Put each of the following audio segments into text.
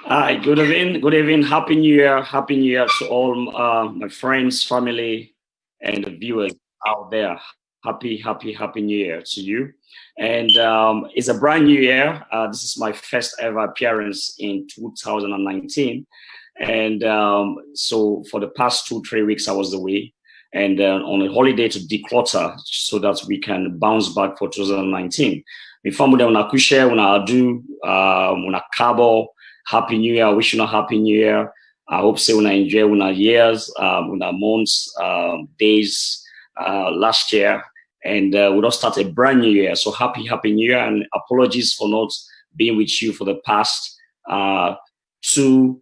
Hi, good evening. Good evening. Happy New Year. Happy New Year to all my friends, family, and the viewers out there. Happy New Year to you. And it's a brand new year. This is my first ever appearance in 2019. And so for the past 2, 3 weeks, I was away and on a holiday to declutter so that we can bounce back for 2019. Mi family una kushe, una adu, una kabo. Happy New Year. I wish you a happy New Year. I hope so when I enjoy when years, when months, days last year. And we'll start a brand new year. So happy New Year. And apologies for not being with you for the past two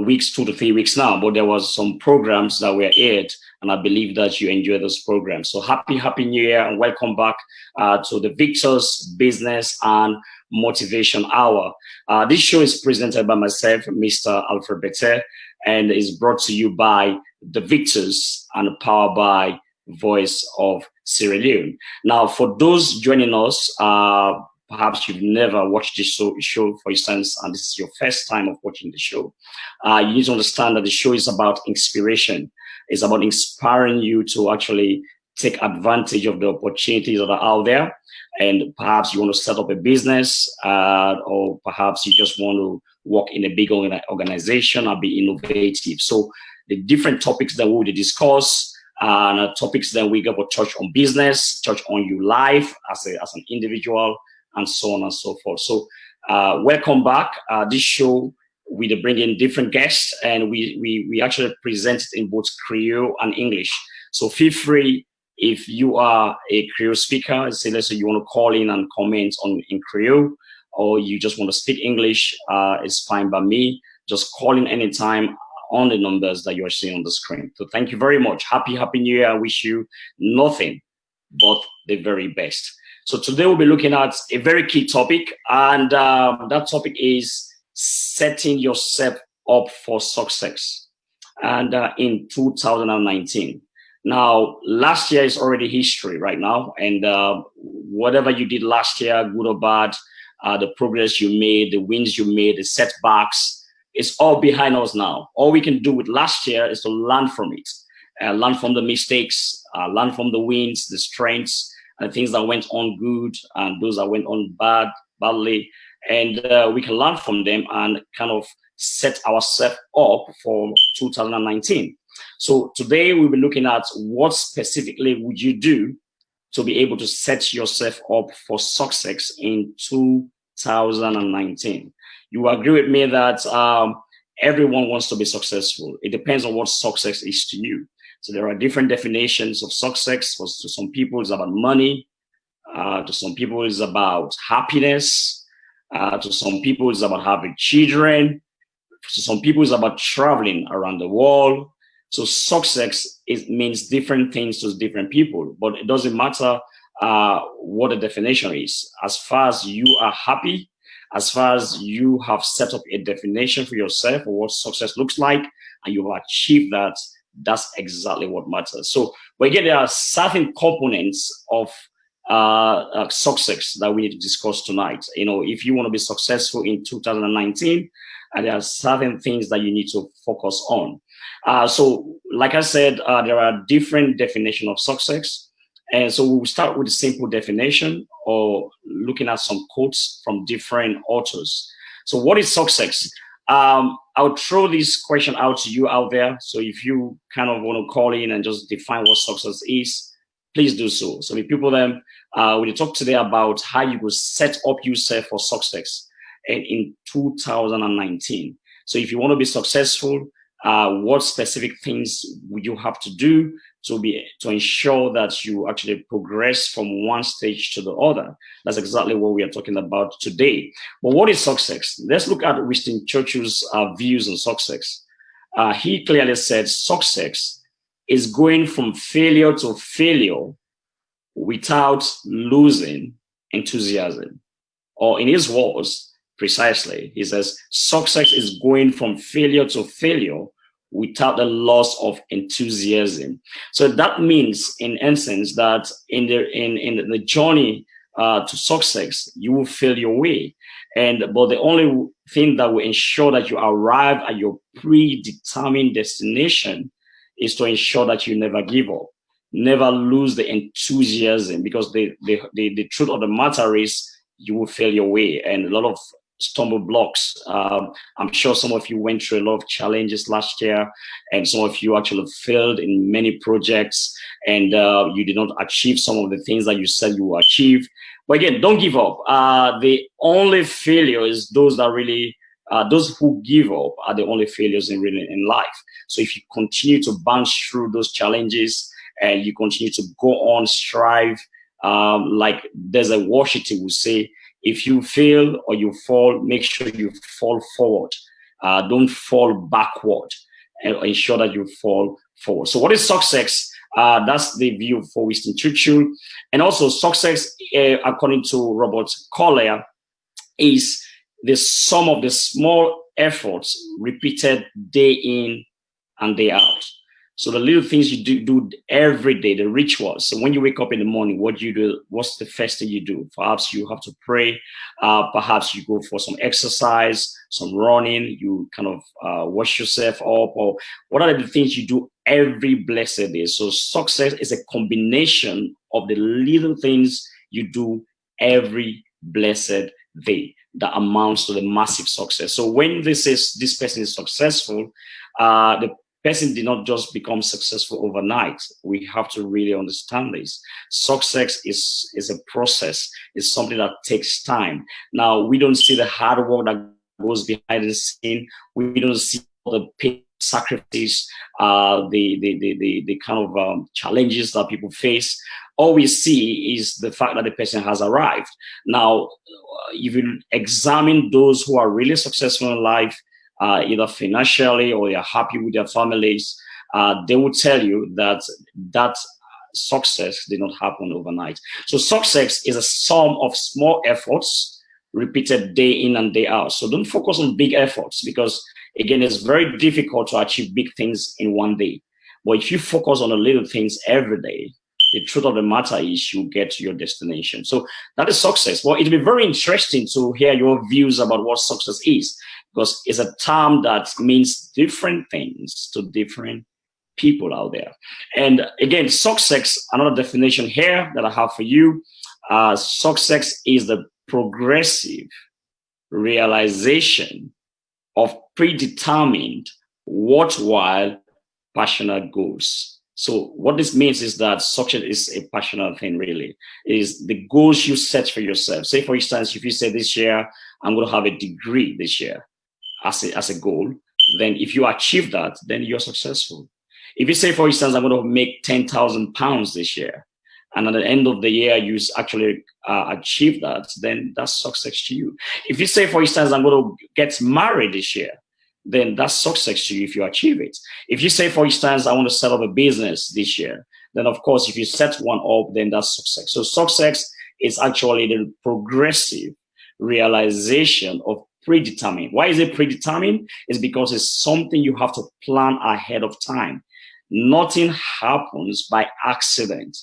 weeks, 2 to 3 weeks now. But there was some programs that were aired. And I believe that you enjoy those programs. So happy New Year and welcome back to the Victor's Business and Motivation Hour. This show is presented by myself, Mr. Alfred Bete, and is brought to you by the Victors and powered by Voice of Sierra Leone. Now, for those joining us, perhaps you've never watched this show, for instance, and this is your first time of watching the show. You need to understand that the show is about inspiration. It's about inspiring you to actually take advantage of the opportunities that are out there. And perhaps you want to set up a business, or perhaps you just want to work in a big organization and be innovative. So the different topics that we will discuss, topics that we get to touch on business, touch on your life as an individual, and so on and so forth. So welcome back. This show, we bring in different guests, and we actually present it in both Creole and English. So feel free, if you are a Creole speaker, say let's say you want to call in and comment in Creole, or you just want to speak English, it's fine by me. Just call in anytime on the numbers that you're seeing on the screen. So thank you very much. Happy New Year. I wish you nothing but the very best. So today we'll be looking at a very key topic, and that topic is setting yourself up for success. And in 2019. Now, last year is already history right now. And whatever you did last year, good or bad, the progress you made, the wins you made, the setbacks, it's all behind us now. All we can do with last year is to learn from it, learn from the mistakes, learn from the wins, the strengths, and the things that went on good and those that went on badly. And we can learn from them and kind of set ourselves up for 2019. So today we'll be looking at what specifically would you do to be able to set yourself up for success in 2019. You agree with me that everyone wants to be successful. It depends on what success is to you. So there are different definitions of success. To some people, it's about money. To some people, it's about happiness. To some people, it's about having children. To some people, it's about traveling around the world. So success means different things to different people, but it doesn't matter what the definition is. As far as you are happy, as far as you have set up a definition for yourself of what success looks like, and you have achieved that, that's exactly what matters. So again, there are certain components of success that we need to discuss tonight. You know, if you want to be successful in 2019, and there are certain things that you need to focus on. So, like I said, there are different definitions of success. And so we'll start with a simple definition or looking at some quotes from different authors. So what is success? I'll throw this question out to you out there. So if you kind of want to call in and just define what success is, please do so. So the people then, we'll talk today about how you will set up yourself for success in 2019. So if you want to be successful, what specific things would you have to do to ensure that you actually progress from one stage to the other? That's exactly what we are talking about today. But what is success? Let's look at Winston Churchill's views on success. He clearly said success is going from failure to failure without losing enthusiasm. Or in his words, precisely, he says success is going from failure to failure without the loss of enthusiasm. So that means, in essence, that in the journey to success, you will fail your way. But the only thing that will ensure that you arrive at your predetermined destination is to ensure that you never give up, never lose the enthusiasm, because the truth of the matter is you will fail your way, and a lot of stumble blocks. I'm sure some of you went through a lot of challenges last year, and some of you actually failed in many projects, and you did not achieve some of the things that you said you will achieve. But again, don't give up. The only failure is those that really, those who give up are the only failures in life. So if you continue to bounce through those challenges and you continue to go on, strive, like there's a Washington will say, if you fail or you fall, make sure you fall forward. Don't fall backward, and ensure that you fall forward. So what is success? That's the view for Winston Churchill. And also success, according to Robert Collier, is the sum of the small efforts repeated day in and day out. So the little things you do every day, the rituals. So when you wake up in the morning, what do you do? What's the first thing you do? Perhaps you have to pray. Perhaps you go for some exercise, some running. You kind of wash yourself up. Or what are the things you do every blessed day? So success is a combination of the little things you do every blessed day that amounts to the massive success. So when this person is successful, the person did not just become successful overnight. We have to really understand this. Success is a process. It's something that takes time. Now, we don't see the hard work that goes behind the scene. We don't see the pain, sacrifices, the kind of challenges that people face. All we see is the fact that the person has arrived. Now, if you examine those who are really successful in life, either financially or they're happy with their families, they will tell you that success did not happen overnight. So success is a sum of small efforts repeated day in and day out. So don't focus on big efforts, because again, it's very difficult to achieve big things in one day. But if you focus on the little things every day, the truth of the matter is you get to your destination. So that is success. Well, it'll be very interesting to hear your views about what success is, because it's a term that means different things to different people out there. And again, success, another definition here that I have for you, success is the progressive realization of predetermined, worthwhile, passionate goals. So what this means is that success is a passionate thing, really. It is the goals you set for yourself. Say, for instance, if you say this year, I'm going to have a degree this year as a goal, then if you achieve that, then you're successful. If you say, for instance, I'm going to make £10,000 this year, and at the end of the year, you actually achieve that, then that's success to you. If you say, for instance, I'm going to get married this year, then that's success to you if you achieve it. If you say, for instance, I want to set up a business this year, then of course, if you set one up, then that's success. So success is actually the progressive realization of predetermined. Why is it predetermined? It's because it's something you have to plan ahead of time. Nothing happens by accident.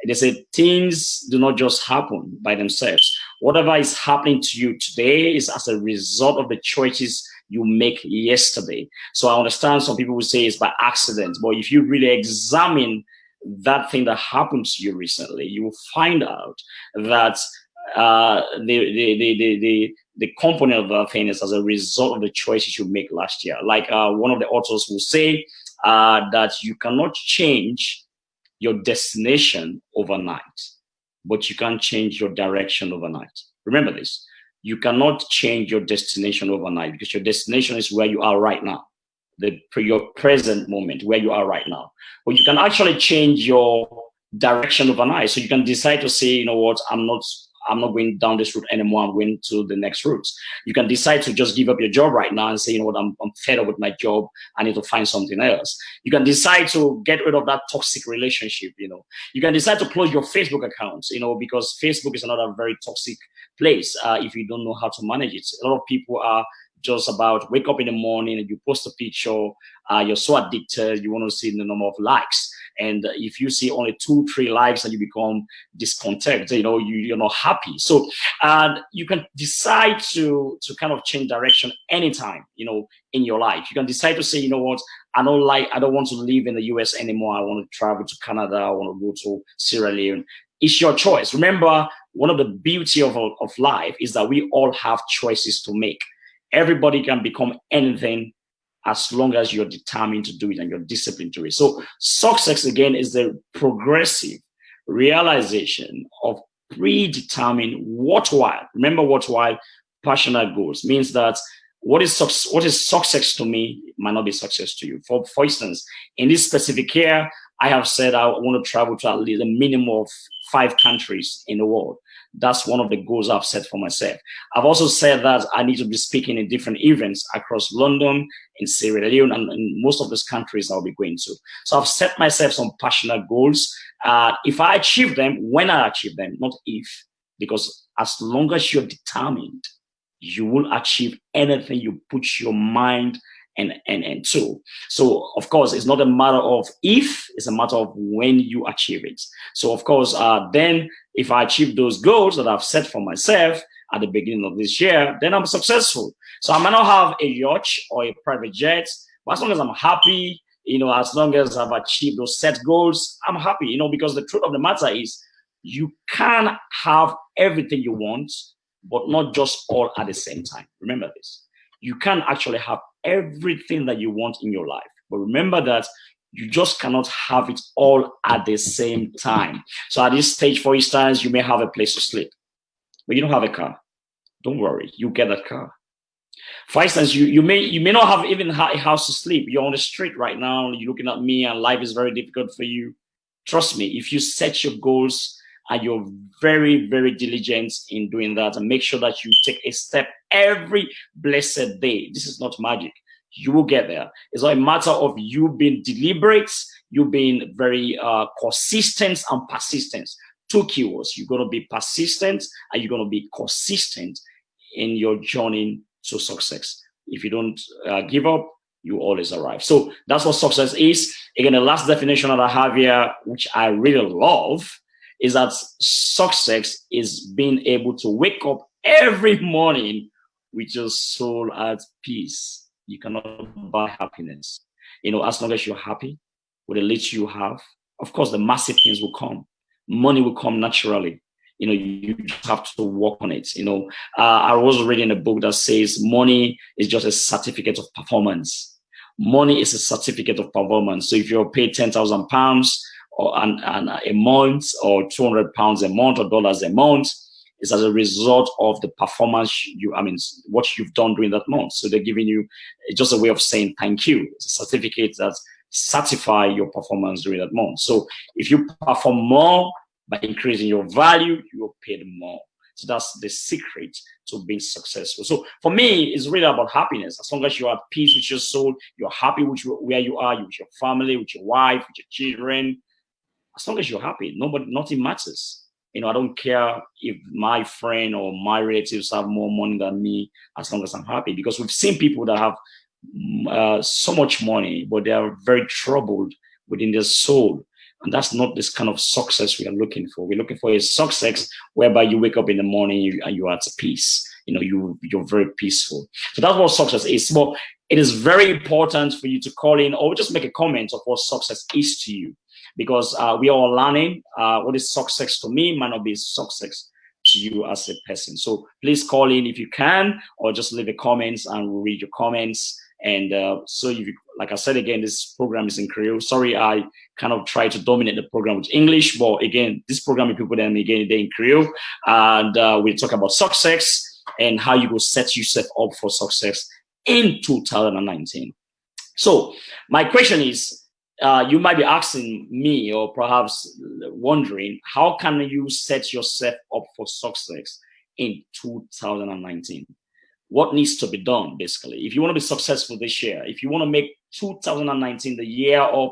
They say things do not just happen by themselves. Whatever is happening to you today is as a result of the choices you make yesterday. So I understand some people will say it's by accident, but if you really examine that thing that happened to you recently, you will find out that the component of that thing is as a result of the choices you make last year. Like one of the authors will say that you cannot change your destination overnight, but you can change your direction overnight. Remember this. You cannot change your destination overnight, because your destination is where you are right now, your present moment, where you are right now. But you can actually change your direction overnight. So you can decide to say, you know what, I'm not going down this route anymore. I'm going to the next route. You can decide to just give up your job right now and say, you know what, I'm fed up with my job. I need to find something else. You can decide to get rid of that toxic relationship. You can decide to close your Facebook account, because Facebook is another very toxic place if you don't know how to manage it. A lot of people are just about wake up in the morning and you post a picture, you're so addicted, you want to see the number of likes. And if you see only 2-3 likes and you become discontent, you're not happy. So you can decide to kind of change direction anytime, in your life. You can decide to say, you know what, I don't want to live in the US anymore. I want to travel to Canada. I want to go to Sierra Leone. It's your choice. Remember, one of the beauty of life is that we all have choices to make. Everybody can become anything as long as you're determined to do it and you're disciplined to it. So success, again, is the progressive realization of predetermined worthwhile. Remember, worthwhile, passionate goals means that what is success to me might not be success to you. For instance, in this specific year, I have said I want to travel to at least a minimum of 5 countries in the world. That's one of the goals I've set for myself. I've also said that I need to be speaking in different events across London, in Sierra Leone, and in most of those countries I'll be going to. So I've set myself some passionate goals. If I achieve them, when I achieve them, not if, because as long as you're determined, you will achieve anything you put your mind and to. So of course, it's not a matter of if, it's a matter of when you achieve it. So of course, then if I achieve those goals that I've set for myself at the beginning of this year, then I'm successful. So I might not have a yacht or a private jet, but as long as I'm happy, as long as I've achieved those set goals, I'm happy, because the truth of the matter is you can have everything you want, but not just all at the same time. Remember this. You can actually have everything that you want in your life. But remember that you just cannot have it all at the same time. So at this stage, for instance, you may have a place to sleep, but you don't have a car. Don't worry, you get that car. For instance, you may not have even a house to sleep. You're on the street right now, you're looking at me and life is very difficult for you. Trust me, if you set your goals and you're very, very diligent in doing that and make sure that you take a step every blessed day. This is not magic. You will get there. It's not a matter of you being deliberate, you being very consistent and persistent. 2 keywords. You're going to be persistent and you're going to be consistent in your journey to success. If you don't give up, you always arrive. So that's what success is. Again, the last definition that I have here, which I really love, is that success is being able to wake up every morning with your soul at peace. You cannot buy happiness. As long as you're happy with the little you have, of course, the massive things will come. Money will come naturally. You just have to work on it. I was reading a book that says money is just a certificate of performance. Money is a certificate of performance. So if you're paid £10,000 or a month, or £200 a month, or dollars a month, is as a result of the performance what you've done during that month. So they're giving you just a way of saying thank you. It's a certificate that certify your performance during that month. So if you perform more by increasing your value, you're paid more. So that's the secret to being successful. So for me, it's really about happiness. As long as you're at peace with your soul, you're happy with where you are, with your family, with your wife, with your children. As long as you're happy, nothing matters. I don't care if my friend or my relatives have more money than me, as long as I'm happy. Because we've seen people that have so much money, but they are very troubled within their soul. And that's not this kind of success we are looking for. We're looking for a success whereby you wake up in the morning and you're at peace. You're very peaceful. So that's what success is. But it is very important for you to call in or just make a comment of what success is to you. Because we are all learning what is success to me might not be success to you as a person. So please call in if you can, or just leave a comments and we'll read your comments. And so if you, like I said, again, this program is in Creole. Sorry, I kind of try to dominate the program with English, but again, this program is people then again, they're in Creole. And we talk about success and how you will set yourself up for success in 2019. So my question is, you might be asking me or perhaps wondering, how can you set yourself up for success in 2019? What needs to be done, basically? If you want to be successful this year, if you want to make 2019 the year of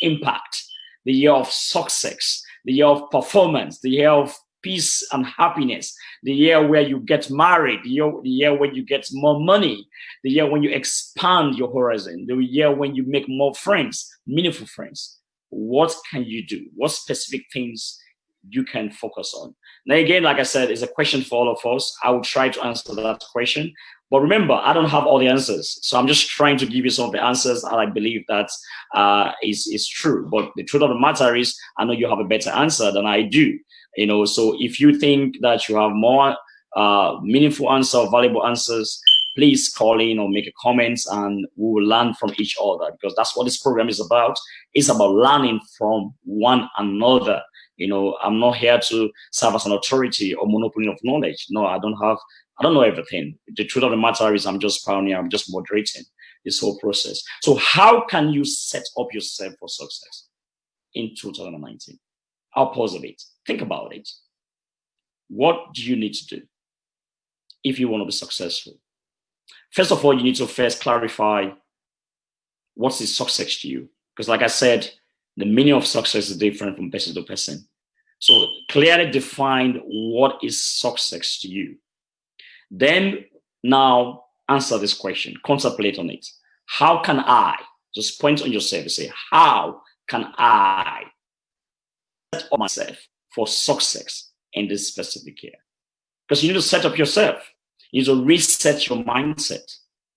impact, the year of success, the year of performance, the year of peace and happiness, the year where you get married, the year when you get more money, the year when you expand your horizon, the year when you make more friends, meaningful friends. What can you do? What specific things you can focus on? Now, again, like I said, it's a question for all of us. I will try to answer that question. But remember, I don't have all the answers. So I'm just trying to give you some of the answers that I believe that is true. But the truth of the matter is, I know you have a better answer than I do. So if you think that you have more meaningful answer or valuable answers, please call in or make a comment, and we will learn from each other, because that's what this program is about. It's about learning from one another. I'm not here to serve as an authority or monopoly of knowledge. No, I don't know everything. The truth of the matter is, I'm just pioneer. I'm just moderating this whole process. So how can you set up yourself for success in 2019? I'll pause a bit. Think about it. What do you need to do if you want to be successful? First of all, you need to first clarify what is success to you. Because like I said, the meaning of success is different from person to person. So clearly define what is success to you. Then now answer this question, contemplate on it. How can I, just point on yourself and say, how can I set up myself for success in this specific area? Because you need to set up yourself. You need to reset your mindset.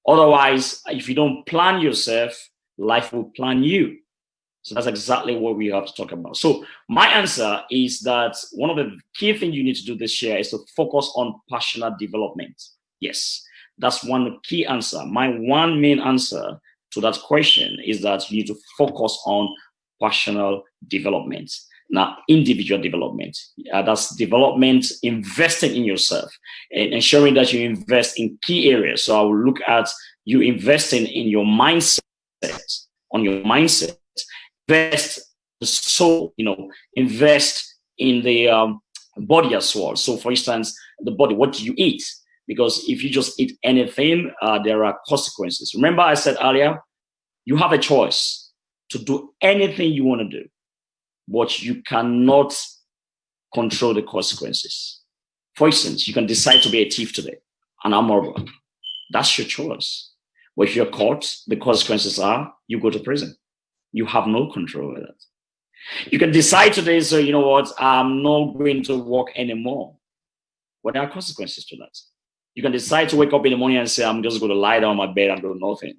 Otherwise, if you don't plan yourself, life will plan you. So that's exactly what we have to talk about. So my answer is that one of the key things you need to do this year is to focus on personal development. Yes, that's one key answer. My one main answer to that question is that you need to focus on personal development. Now, individual development, that's development, investing in yourself and ensuring that you invest in key areas. So I will look at you investing in your mindset, on your mindset. Invest the soul, invest in the body as well. So for instance, the body, what do you eat? Because if you just eat anything, there are consequences. Remember I said earlier, you have a choice to do anything you want to do, but you cannot control the consequences. For instance, you can decide to be a thief today, an armed robber. That's your choice. But if you're caught, the consequences are you go to prison. You have no control over that. You can decide today, so you know what, I'm not going to work anymore. But there are consequences to that. You can decide to wake up in the morning and say, I'm just going to lie down on my bed and do nothing.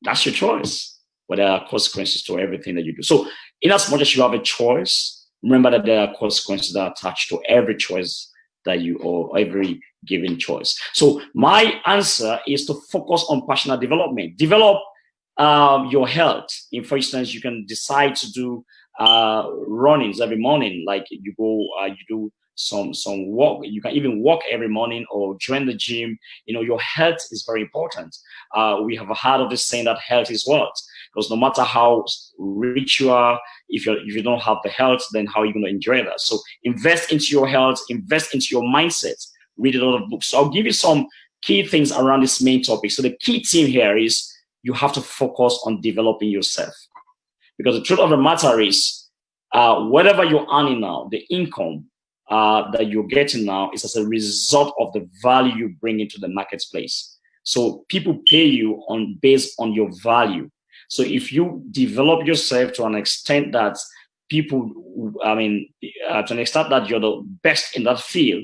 That's your choice. But there are consequences to everything that you do. So in as much as you have a choice, remember that there are consequences that are attached to every choice that you, or every given choice. So my answer is to focus on personal development. Develop your health. For instance, you can decide to do runnings every morning. Like you go, you do some walk. You can even walk every morning or join the gym. Your health is very important. We have heard of this saying that health is wealth. Because no matter how rich you are, if you don't have the health, then how are you going to enjoy that? So invest into your health, invest into your mindset, read a lot of books. So I'll give you some key things around this main topic. So the key theme here is you have to focus on developing yourself. Because the truth of the matter is, whatever you're earning now, the income that you're getting now is as a result of the value you bring into the marketplace. So people pay you based on your value. So if you develop yourself to an extent that to an extent that you're the best in that field,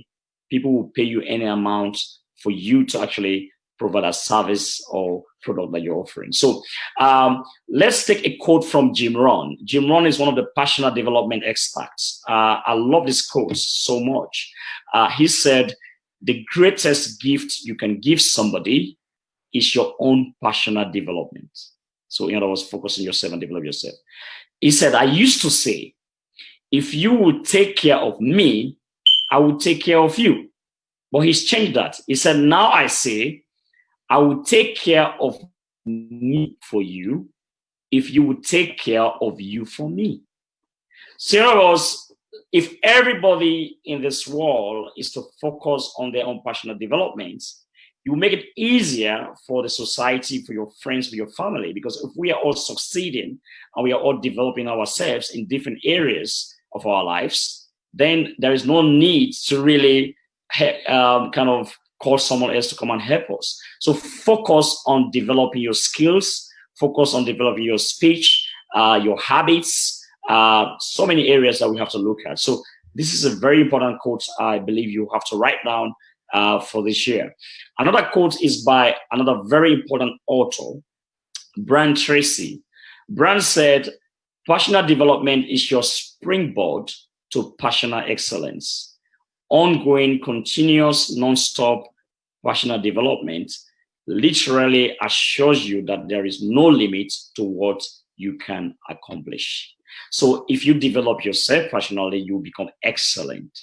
people will pay you any amount for you to actually provide a service or product that you're offering. So let's take a quote from Jim Rohn. Jim Rohn is one of the personal development experts. I love this quote so much. He said, the greatest gift you can give somebody is your own personal development. So in other words, focus on yourself and develop yourself. He said, I used to say, if you would take care of me, I would take care of you. But he's changed that. He said, now I say, I will take care of me for you if you would take care of you for me. So in other words, if everybody in this world is to focus on their own personal development, you make it easier for the society, for your friends, for your family. Because if we are all succeeding and we are all developing ourselves in different areas of our lives, then there is no need to really kind of call someone else to come and help us. So focus on developing your skills, focus on developing your speech, your habits, so many areas that we have to look at. So this is a very important quote I believe you have to write down for this year. Another quote is by another very important author, Brian Tracy. Brian said, personal development is your springboard to personal excellence. Ongoing, continuous, non-stop personal development literally assures you that there is no limit to what you can accomplish. So if you develop yourself personally, you become excellent.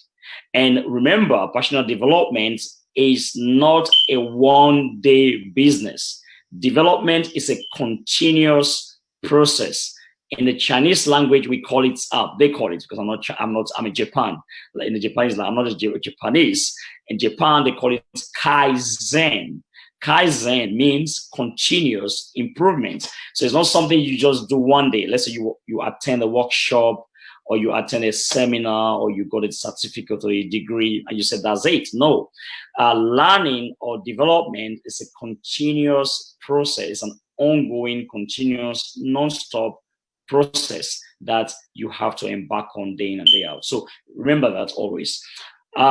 And remember, personal development is not a one-day business. Development is a continuous process. In the Chinese language, we call it, they call it, because I'm in Japan. In the Japanese, I'm not a Japanese. In Japan, they call it Kaizen. Kaizen means continuous improvement. So it's not something you just do one day. Let's say you attend a workshop, or you attend a seminar, or you got a certificate or a degree, and you said, that's it. No. Learning or development is a continuous process, an ongoing, continuous, non-stop process that you have to embark on day in and day out. So remember that always.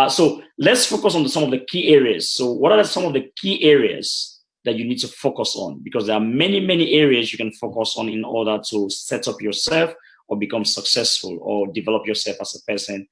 So let's focus on some of the key areas. So what are some of the key areas that you need to focus on? Because there are many, many areas you can focus on in order to set up yourself or become successful or develop yourself as a person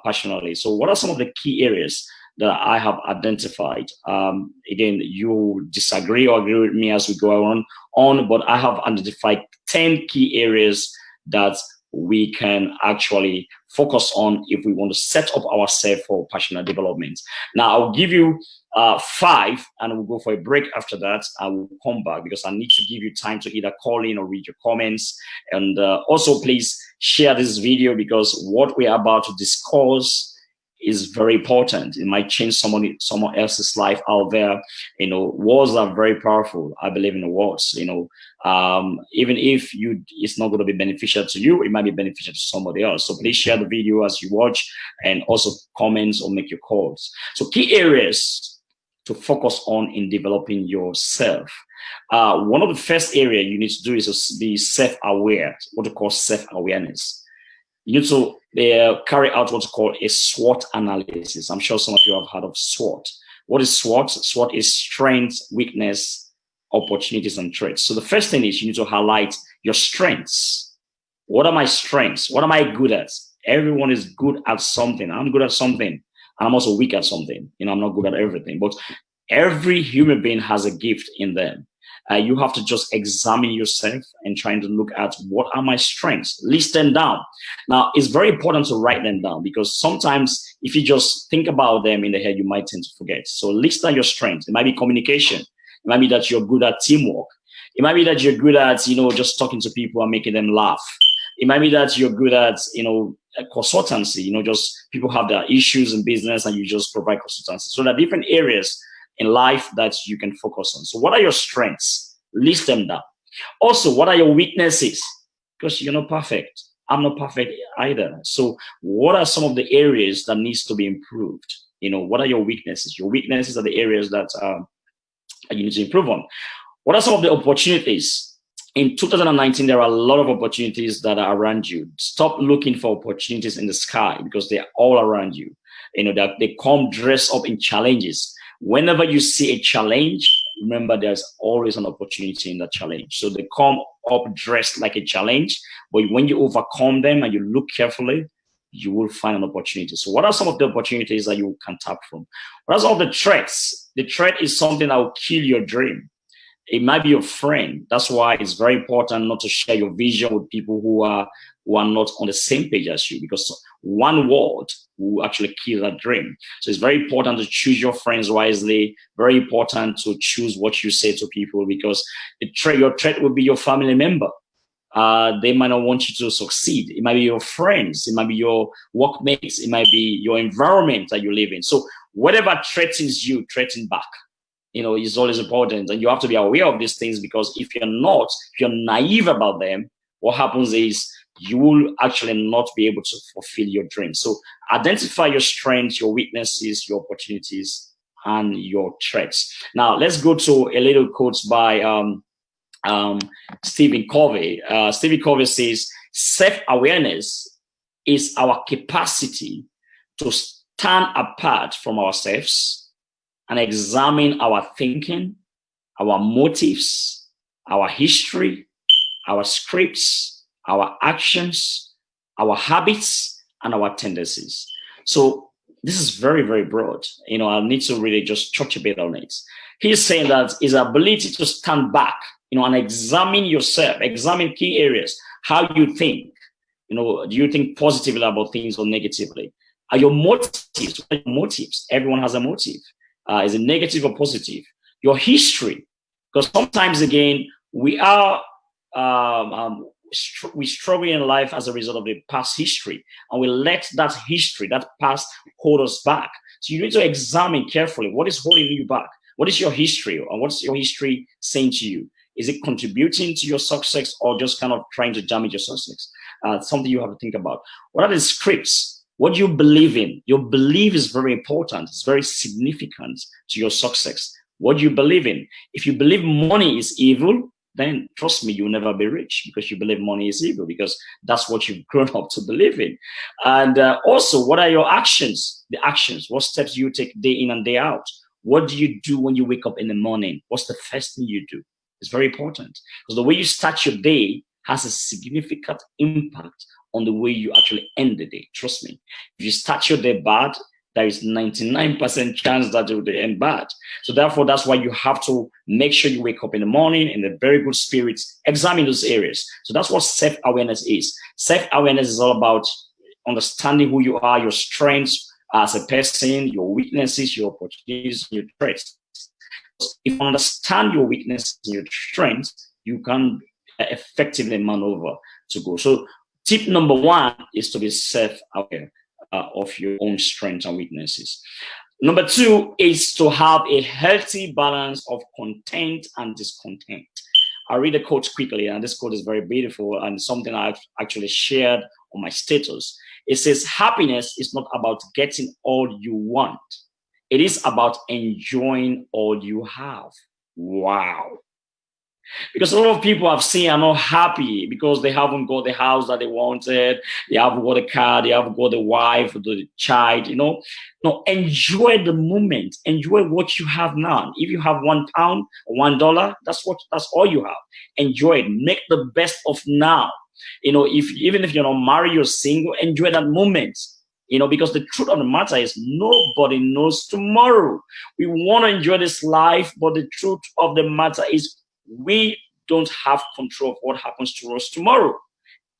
personally. So what are some of the key areas that I have identified? Again, you disagree or agree with me as we go on, but I have identified 10 key areas that we can actually focus on if we want to set up ourselves for personal development. Now, I'll give you 5, and we'll go for a break after that. I will come back because I need to give you time to either call in or read your comments. And also, please share this video, because what we're about to discuss is very important. It might change someone else's life out there. You know, words are very powerful. I believe in the words. You know, even if it's not going to be beneficial to you, it might be beneficial to somebody else. So please share the video as you watch, and also comments or make your calls. So key areas to focus on in developing yourself. One of the first areas you need to do is to be self-aware, what we call self-awareness. You need to carry out what's called a SWOT analysis. I'm sure some of you have heard of SWOT. What is SWOT? SWOT is strength, weakness, opportunities, and threats. So the first thing is you need to highlight your strengths. What are my strengths? What am I good at? Everyone is good at something. I'm good at something. And I'm also weak at something. You know, I'm not good at everything. But every human being has a gift in them. You have to just examine yourself and trying to look at what are my strengths, list them down. Now, it's very important to write them down, because sometimes if you just think about them in the head, you might tend to forget. So list down your strengths. It might be communication. It might be that you're good at teamwork. It might be that you're good at, you know, just talking to people and making them laugh. It might be that you're good at, you know, consultancy, you know, just people have their issues in business and you just provide consultancy. So there are different areas in life that you can focus on. So what are your strengths? List them down. Also, what are your weaknesses? Because you're not perfect. I'm not perfect either. So what are some of the areas that needs to be improved? You know, what are your weaknesses? Your weaknesses are the areas that you need to improve on. What are some of the opportunities? In 2019, there are a lot of opportunities that are around you. Stop looking for opportunities in the sky, because they're all around you. You know, that they come dressed up in challenges. Whenever you see a challenge, remember there's always an opportunity in that challenge. So they come up dressed like a challenge, but when you overcome them and you look carefully, you will find an opportunity. So what are some of the opportunities that you can tap from? What are some of the threats? The threat is something that will kill your dream. It might be your friend. That's why it's very important not to share your vision with people who are not on the same page as you, because one word will actually kill that dream. So it's very important to choose your friends wisely. Very important to choose what you say to people, because your threat will be your family member. They might not want you to succeed. It might be your friends. It might be your workmates. It might be your environment that you live in. So whatever threatens you, threaten back. You know, is always important. And you have to be aware of these things, because if you're naive about them, what happens is you will actually not be able to fulfill your dreams. So identify your strengths, your weaknesses, your opportunities, and your threats. Now let's go to a little quote by um, Stephen Covey. Stephen Covey says, self-awareness is our capacity to stand apart from ourselves and examine our thinking, our motives, our history, our scripts, our actions, our habits, and our tendencies. So this is very, very broad. I need to really just touch a bit on it. He's saying that his ability to stand back, and examine yourself, examine key areas, how you think. Do you think positively about things or negatively? Are your motives? What are your motives? Everyone has a motive. Is it negative or positive? Your history, because sometimes again we are we struggle in life as a result of the past history, and we let that history, that past, hold us back. So you need to examine carefully what is holding you back. What is your history, and what's your history saying to you? Is it contributing to your success or just kind of trying to damage your success? Something you have to think about. What are the scripts? What do you believe in? Your belief is very important. It's very significant to your success. What do you believe in? If you believe money is evil, then trust me, you'll never be rich because you believe money is evil, because that's what you've grown up to believe in. And also, what are your actions? The actions, what steps you take day in and day out? What do you do when you wake up in the morning? What's the first thing you do? It's very important, because the way you start your day has a significant impact on the way you actually end the day. Trust me. If you start your day bad, there is 99% chance that it will end bad. So therefore, that's why you have to make sure you wake up in the morning in a very good spirits, examine those areas. So that's what self-awareness is. Self-awareness is all about understanding who you are, your strengths as a person, your weaknesses, your opportunities, your threats. If you understand your weaknesses and your strengths, you can effectively maneuver to go. So tip number one is to be self-aware of your own strengths and weaknesses. Number two is to have a healthy balance of content and discontent. I'll read a quote quickly, and this quote is very beautiful and something I've actually shared on my status. It says, happiness is not about getting all you want. It is about enjoying all you have. Wow. Because a lot of people I've seen are not happy because they haven't got the house that they wanted, they haven't got a car, they haven't got the wife or the child, No, enjoy the moment, enjoy what you have now. If you have £1 or $1, that's all you have. Enjoy it, make the best of now. Even if you're not married, you're single, enjoy that moment. Because the truth of the matter is nobody knows tomorrow. We want to enjoy this life, but the truth of the matter is we don't have control of what happens to us tomorrow.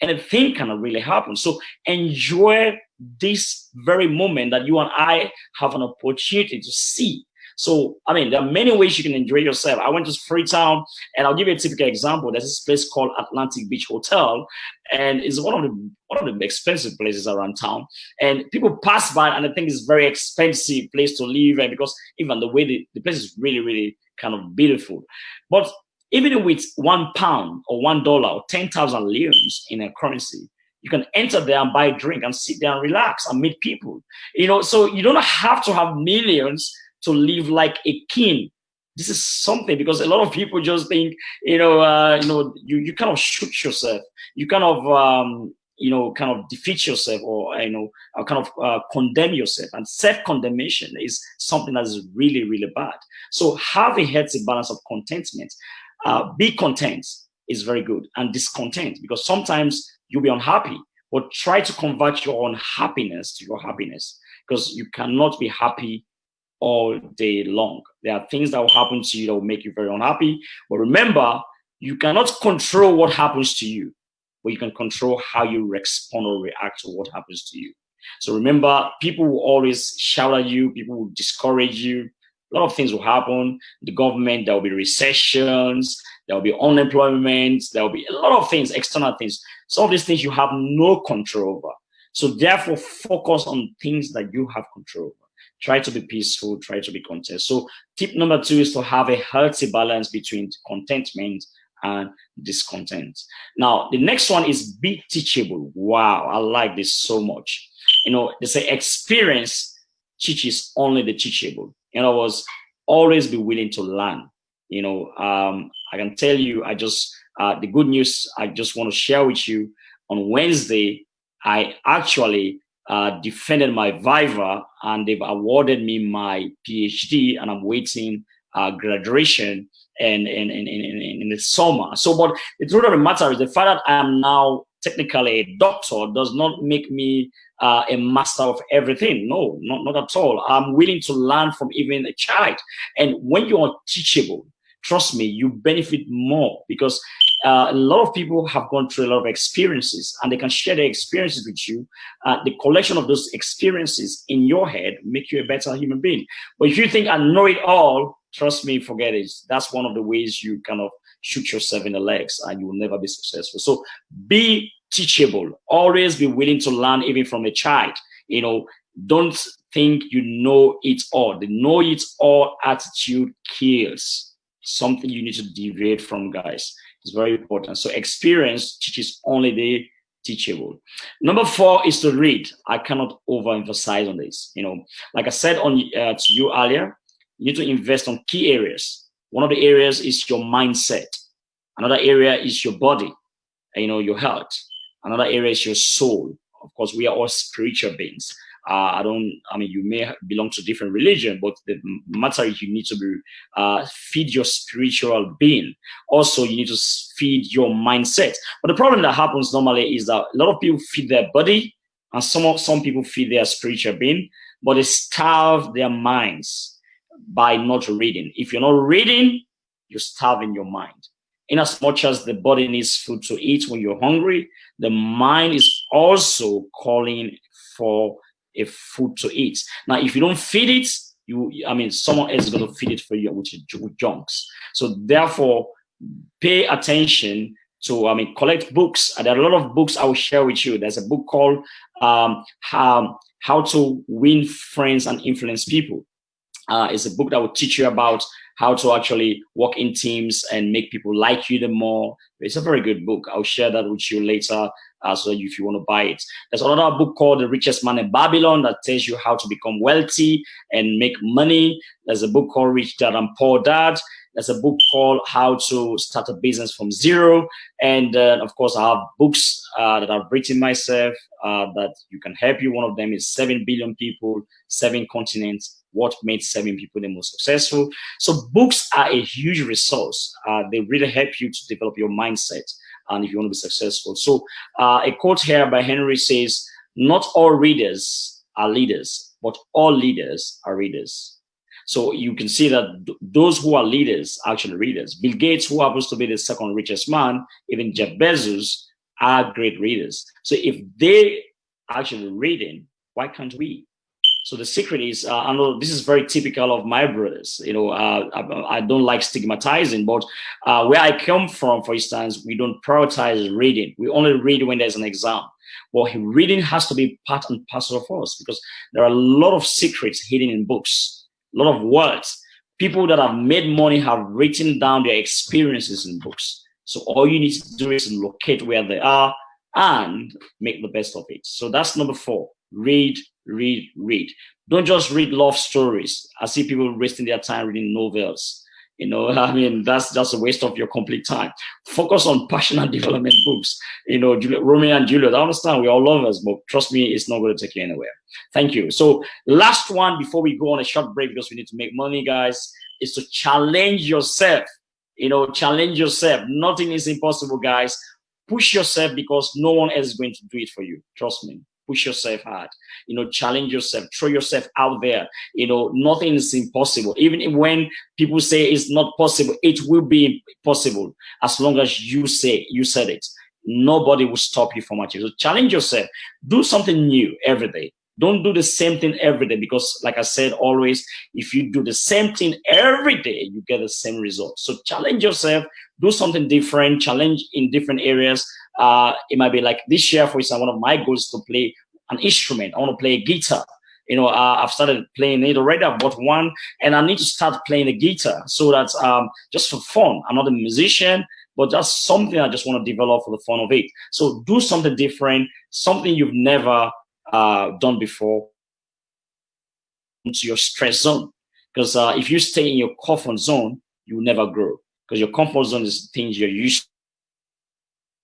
Anything can really happen. So enjoy this very moment that you and I have an opportunity to see. So, there are many ways you can enjoy yourself. I went to Freetown, and I'll give you a typical example. There's this place called Atlantic Beach Hotel, and it's one of the expensive places around town. And people pass by, and I think it's a very expensive place to live, and because even the way the place is really, really kind of beautiful. But even with £1 or $1 or 10,000 leones in a currency, you can enter there and buy a drink and sit there and relax and meet people. So you don't have to have millions to live like a king. This is something, because a lot of people just think, you kind of shoot yourself. You kind of defeat yourself, or kind of condemn yourself. And self-condemnation is something that is really, really bad. So have a healthy balance of contentment. Be content is very good, and discontent, because sometimes you'll be unhappy, but try to convert your unhappiness to your happiness, because you cannot be happy all day long. There are things that will happen to you that will make you very unhappy. But remember, you cannot control what happens to you, but you can control how you respond or react to what happens to you. So remember, people will always shout at you, people will discourage you. A lot of things will happen. The government, there will be recessions, there will be unemployment, there will be a lot of things, external things. Some of these things you have no control over. So therefore, focus on things that you have control over. Try to be peaceful, try to be content. So tip number two is to have a healthy balance between contentment and discontent. Now, the next one is be teachable. Wow, I like this so much. They say experience teaches only the teachable. In other words, always be willing to learn. I can tell you, the good news I just want to share with you. On Wednesday, I actually defended my Viva, and they've awarded me my PhD, and I'm waiting graduation in the summer. So, but the truth of the matter is the fact that I am now technically a doctor does not make me a master of everything. No, not at all. I'm willing to learn from even a child. And when you are teachable, trust me, you benefit more, because a lot of people have gone through a lot of experiences, and they can share their experiences with you. The collection of those experiences in your head make you a better human being. But if you think I know it all, trust me, forget it. That's one of the ways you kind of shoot yourself in the legs, and you will never be successful. So be teachable. Always be willing to learn, even from a child. Don't think you know it all. The know it all attitude kills. Something you need to deviate from, guys. It's very important. So experience teaches only the teachable. Number 4 is to read. I cannot overemphasize on this. Like I said to you earlier, you need to invest on key areas. One of the areas is your mindset. Another area is your body, your health. Another area is your soul. Of course, we are all spiritual beings. You may belong to different religion, but the matter is you need to feed your spiritual being. Also, you need to feed your mindset. But the problem that happens normally is that a lot of people feed their body, and some people feed their spiritual being, but they starve their minds by not reading. If you're not reading, you're starving your mind. In as much as the body needs food to eat when you're hungry, the mind is also calling for a food to eat. Now, if you don't feed it, someone else is going to feed it for you with junks. So therefore, pay attention to, collect books. There are a lot of books I will share with you. There's a book called How to Win Friends and Influence People. It's a book that will teach you about how to actually work in teams and make people like you the more. It's a very good book. I'll share that with you later, so if you want to buy it. There's another book called The Richest Man in Babylon that tells you how to become wealthy and make money. There's a book called Rich Dad and Poor Dad. There's a book called How to Start a Business from Zero. And of course, I have books that I've written myself that you can help you. One of them is 7 Billion People, 7 Continents, What Made 7 People the Most Successful. So books are a huge resource. They really help you to develop your mindset, and if you want to be successful. So a quote here by Henry says, not all readers are leaders, but all leaders are readers. So you can see that those who are leaders are actually readers. Bill Gates, who happens to be the second richest man, even Jeff Bezos, are great readers. So if they are actually reading, why can't we? So the secret is, I know this is very typical of my brothers. I don't like stigmatizing, but where I come from, for instance, we don't prioritize reading. We only read when there's an exam. Well, reading has to be part and parcel of us, because there are a lot of secrets hidden in books, a lot of words. People that have made money have written down their experiences in books. So all you need to do is locate where they are and make the best of it. So that's number 4. Read. Don't just read love stories. I see people wasting their time reading novels. That's just a waste of your complete time. Focus on personal development books. Romeo and Juliet. I understand we all lovers, but trust me, it's not going to take you anywhere. Thank you. So last one before we go on a short break, because we need to make money, guys, is to challenge yourself. Challenge yourself. Nothing is impossible, guys. Push yourself, because no one else is going to do it for you. Trust me. Push yourself hard, challenge yourself, throw yourself out there. Nothing is impossible. Even when people say it's not possible, it will be possible as long as you said it. Nobody will stop you from achieving. So challenge yourself. Do something new every day. Don't do the same thing every day, because like I said, always, if you do the same thing every day, you get the same result. So challenge yourself, do something different, challenge in different areas. It might be like this year, for example, one of my goals is to play an instrument. I want to play a guitar. I've started playing it already. I bought one, and I need to start playing the guitar so that just for fun. I'm not a musician, but that's something I just want to develop for the fun of it. So do something different, something you've never done before, into your stress zone. Because if you stay in your comfort zone, you will never grow. Because your comfort zone is things you're used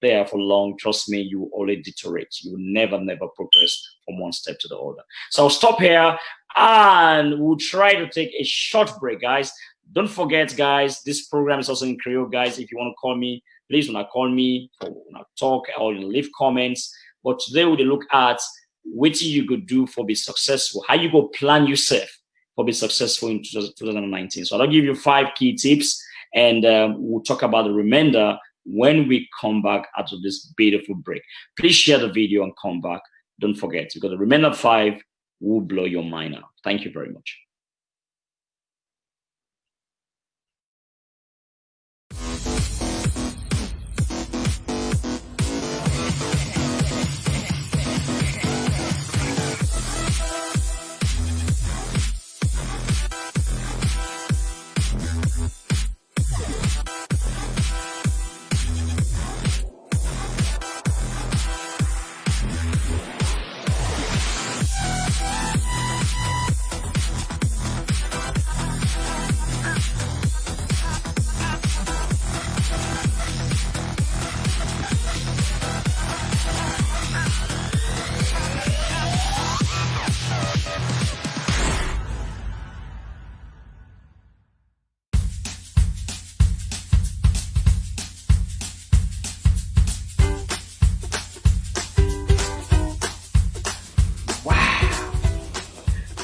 there for long, trust me, you will only deteriorate. You will never progress from one step to the other. So I'll stop here and we'll try to take a short break, guys. Don't forget, guys, this program is also in Creole, guys. If you want to call me, please when I call me, or when I talk, or you leave comments. But today we'll look at what you could do for be successful, how you go plan yourself for be successful in 2019. So I'll give you 5 key tips and we'll talk about the remainder when we come back after this beautiful break. Please share the video and come back. Don't forget, because the remainder 5 will blow your mind out. Thank you very much.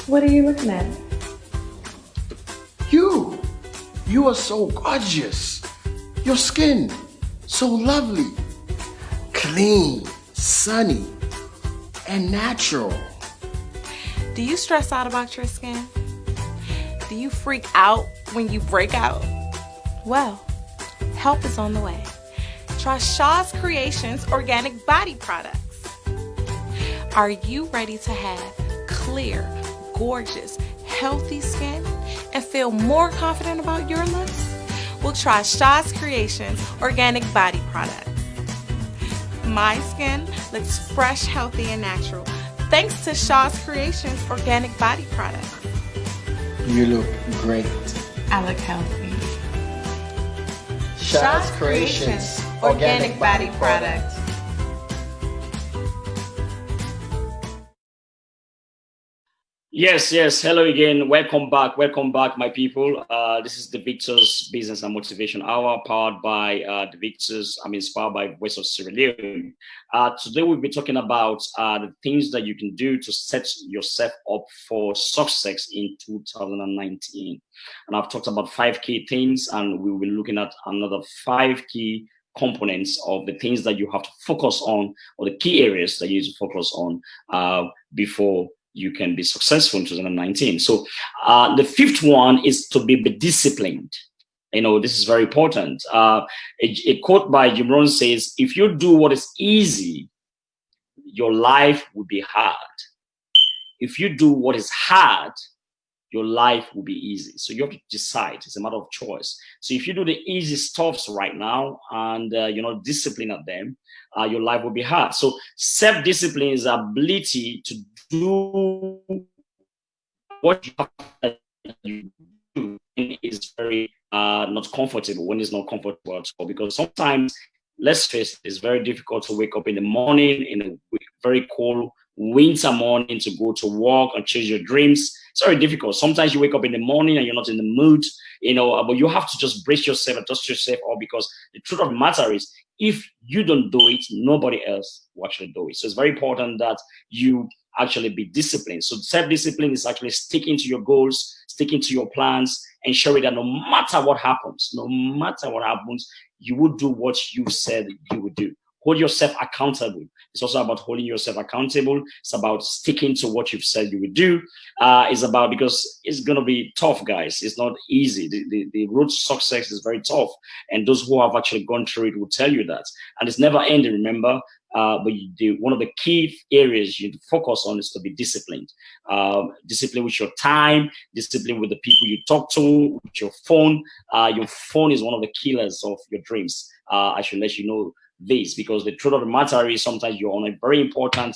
What are you looking at? You are so gorgeous. Your skin, so lovely. Clean, sunny, and natural. Do you stress out about your skin? Do you freak out when you break out? Well, help is on the way. Try Shaw's Creations organic body products. Are you ready to have clear, gorgeous, healthy skin and feel more confident about your looks? We'll try Shaw's Creations organic body products. My skin looks fresh, healthy, and natural thanks to Shaw's Creations organic body products. You look great. I look healthy. Shaw's Creations organic body products. Yes. Hello again. Welcome back, my people. This is the Victor's Business and Motivation Hour, powered by the Victor's. I'm inspired by Voice of Sierra Leone. Today we'll be talking about the things that you can do to set yourself up for success in 2019. And I've talked about 5 key things, and we will be looking at another 5 key components of the things that you have to focus on, or the key areas that you need to focus on before you can be successful in 2019. So the 5th one is to be disciplined. This is very important. A quote by Jim Rohn says, if you do what is easy, your life will be hard. If you do what is hard, your life will be easy. So you have to decide. It's a matter of choice. So if you do the easy stuffs right now and you're not disciplined at them, your life will be hard. So self-discipline is the ability to do what you do is very not comfortable, when it's not comfortable at all. Because sometimes, let's face it, it's very difficult to wake up in the morning in a very cold winter morning to go to work and chase your dreams. It's very difficult. Sometimes you wake up in the morning and you're not in the mood, but you have to just brace yourself and dust yourself up, because the truth of the matter is, if you don't do it, nobody else will actually do it. So it's very important that you actually be disciplined. So self-discipline is actually sticking to your goals, sticking to your plans, ensuring that no matter what happens, you will do what you said you would do. Hold yourself accountable. It's also about holding yourself accountable. It's about sticking to what you've said you would do. It's about, because it's going to be tough, guys. It's not easy. The road to success is very tough. And those who have actually gone through it will tell you that. And it's never ending, remember. but you do, one of the key areas you focus on is to be disciplined. Discipline with your time, discipline with the people you talk to, with your phone. Your phone is one of the killers of your dreams. I should let you know this, because the truth of the matter is sometimes you're on a very important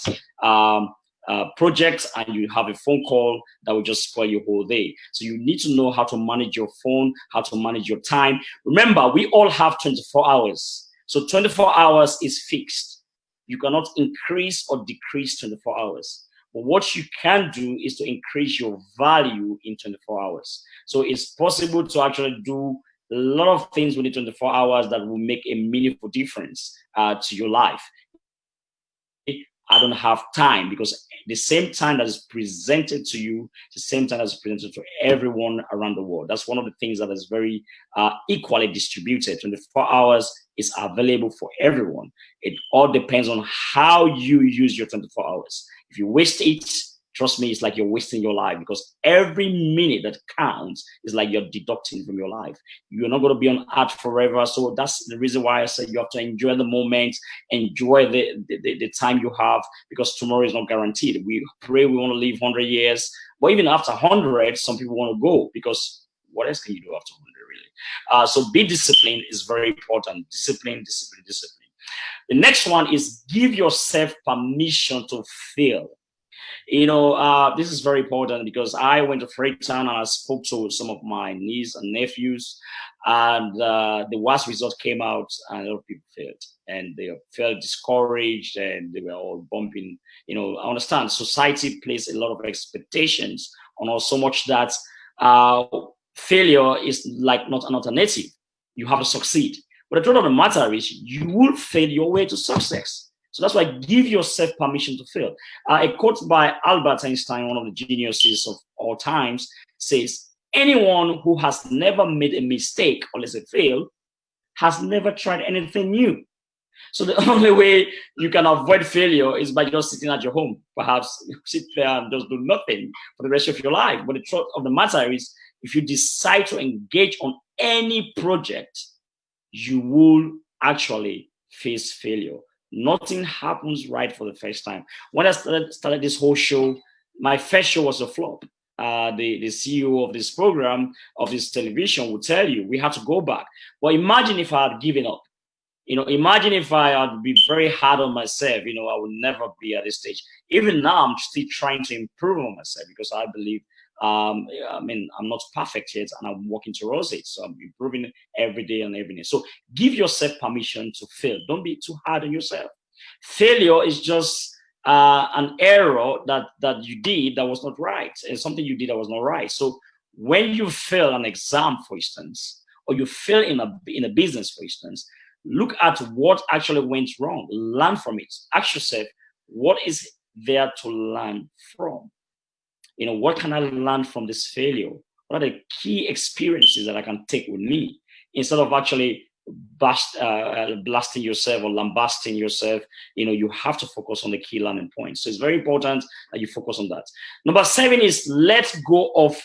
project and you have a phone call that will just spoil your whole day. So you need to know how to manage your phone, how to manage your time. Remember, we all have 24 hours. So 24 hours is fixed. You cannot increase or decrease 24 hours. But what you can do is to increase your value in 24 hours. So it's possible to actually do a lot of things within 24 hours that will make a meaningful difference to your life. I don't have time, because the same time that is presented to you, the same time that is presented to everyone around the world. That's one of the things that is very equally distributed. 24 hours is available for everyone. It all depends on how you use your 24 hours. If you waste it, trust me, it's like you're wasting your life, because every minute that counts is like you're deducting from your life. You're not going to be on earth forever. So that's the reason why I said you have to enjoy the moment, enjoy the time you have, because tomorrow is not guaranteed. We pray we want to live 100 years, but even after 100, some people want to go, because what else can you do after 100, really? So be disciplined is very important. Discipline, discipline, discipline. The next one is give yourself permission to fail. This is very important, because I went to Freetown and I spoke to some of my nieces and nephews, and the worst result came out, and a lot of people failed, and they felt discouraged, and they were all bumping. I understand society places a lot of expectations on us, so much that failure is like not an alternative. You have to succeed. But the truth of the matter is, you will fail your way to success. So that's why give yourself permission to fail. A quote by Albert Einstein, one of the geniuses of all times, says, anyone who has never made a mistake or let's say fail has never tried anything new. So the only way you can avoid failure is by just sitting at your home. Perhaps sit there and just do nothing for the rest of your life. But the truth of the matter is, if you decide to engage on any project, you will actually face failure. Nothing happens right for the first time. When I started this whole show, my first show was a flop. The CEO of this program, of this television, would tell you we had to go back. But imagine if I had given up. Imagine if I had been very hard on myself. I would never be at this stage. Even now, I'm still trying to improve on myself, because I believe I'm not perfect yet, and I'm working towards it. So I'm improving every day and every day. So give yourself permission to fail. Don't be too hard on yourself. Failure is just an error that you did that was not right, and something you did that was not right. So when you fail an exam, for instance, or you fail in a business, for instance, look at what actually went wrong. Learn from it. Ask yourself, what is there to learn from? What can I learn from this failure? What are the key experiences that I can take with me, instead of actually blasting yourself or lambasting yourself? You have to focus on the key learning points. So it's very important that you focus on that. Number 7 is let go of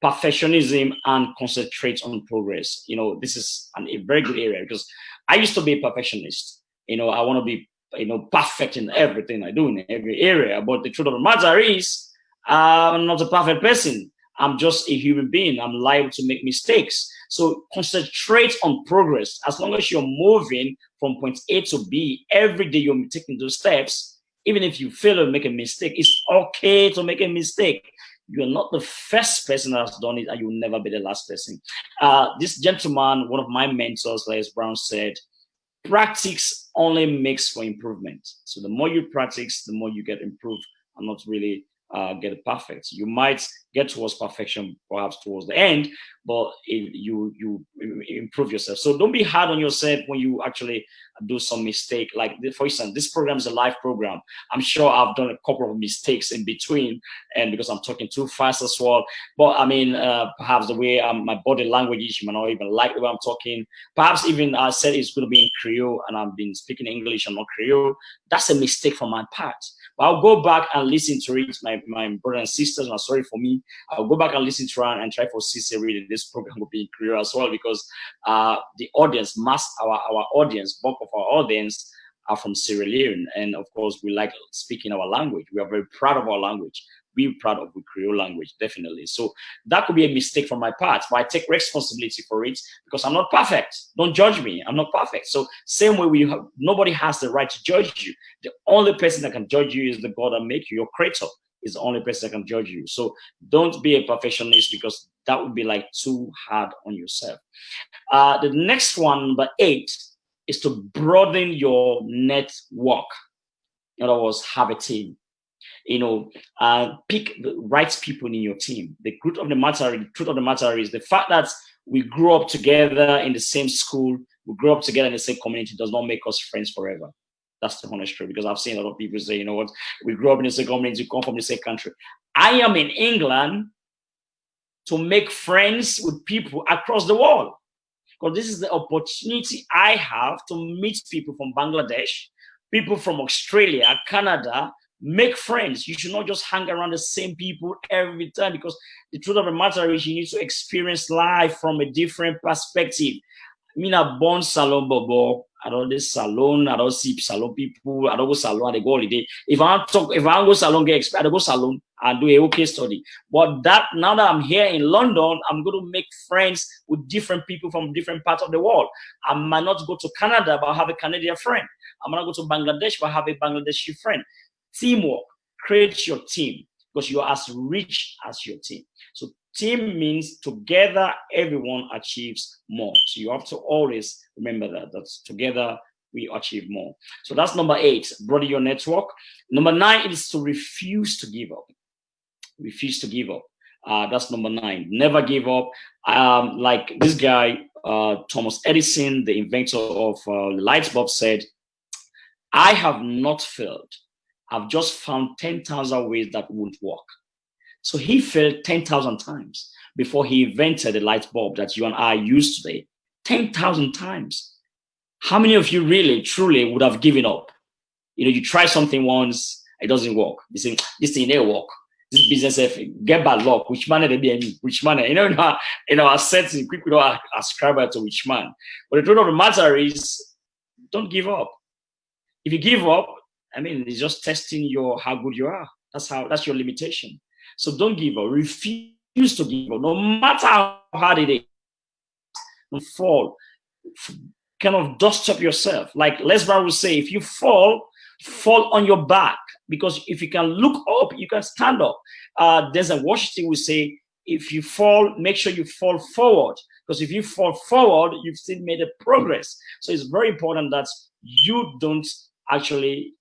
perfectionism and concentrate on progress. This is a very good area, because I used to be a perfectionist. I want to be perfect in everything I do in every area. But the truth of the matter is, I'm not a perfect person. I'm just a human being. I'm liable to make mistakes. So concentrate on progress. As long as you're moving from point A to B, every day you're taking those steps. Even if you fail or make a mistake, it's okay to make a mistake. You're not the first person that has done it, and you'll never be the last person. This gentleman, one of my mentors, Les Brown, said, practice only makes for improvement. So the more you practice, the more you get improved, and not really get it perfect. You might get towards perfection perhaps towards the end, but you improve yourself. So don't be hard on yourself when you actually do some mistake. Like, for instance, this program is a live program. I'm sure I've done a couple of mistakes in between, and because I'm talking too fast as well. But perhaps the way my body language is, you might not even like the way I'm talking. Perhaps even I said it's going to be in Creole, and I've been speaking English and not Creole. That's a mistake from my part. But I'll go back and listen to it. My brothers and sisters are sorry for me. I'll go back and listen to it and try for sincere reading. This program will be in Korea as well, because the audience, our audience, bulk of our audience are from Sierra Leone, and of course, we like speaking our language. We are very proud of our language. We're proud of the Creole language, definitely. So that could be a mistake from my part, but I take responsibility for it because I'm not perfect. Don't judge me. I'm not perfect. So same way nobody has the right to judge you. The only person that can judge you is the God that made you. Your creator is the only person that can judge you. So don't be a perfectionist because that would be like too hard on yourself. The next one, number 8, is to broaden your network. In other words, have a team. Pick the right people in your team. The truth of the matter is the fact that we grew up together in the same school, we grew up together in the same community does not make us friends forever. That's the honest truth, because I've seen a lot of people say, you know what, we grew up in the same community, we come from the same country. I am in England to make friends with people across the world, because this is the opportunity I have to meet people from Bangladesh, people from Australia, Canada, make friends. You should not just hang around the same people every time, because the truth of the matter is you need to experience life from a different perspective. I mean, I born salon bobo. I don't do salon. I don't see salon people. I don't go salon. I go holiday. If I go salon, get expert. I go salon and do a okay study. But now that I'm here in London, I'm going to make friends with different people from different parts of the world. I might not go to Canada, but I have a Canadian friend. I might not go to Bangladesh, but I have a Bangladeshi friend. Teamwork. Create your team, because you are as rich as your team. So team means together everyone achieves more. So you have to always remember that together we achieve more. So that's number 8, broaden your network. Number 9 is to refuse to give up. Refuse to give up. That's number 9. Never give up. Like this guy, Thomas Edison, the inventor of the light bulb, said, I have not failed. I've just found 10,000 ways that won't work. So he failed 10,000 times before he invented the light bulb that you and I use today. 10,000 times. How many of you really, truly would have given up? You try something once, it doesn't work. You say, this thing ain't work. This business, get bad luck. Which man they be? Which man? I said to people don't ascribe it to which man. But the truth of the matter is, don't give up. If you give up, it's just testing how good you are. That's your limitation. So don't give up. Refuse to give up, no matter how hard it is. Don't fall. Kind of dust up yourself. Like Les Brown would say, if you fall on your back, because if you can look up, you can stand up. There's a Washington would say, if you fall, make sure you fall forward, because if you fall forward, you've still made a progress. So it's very important that you don't actually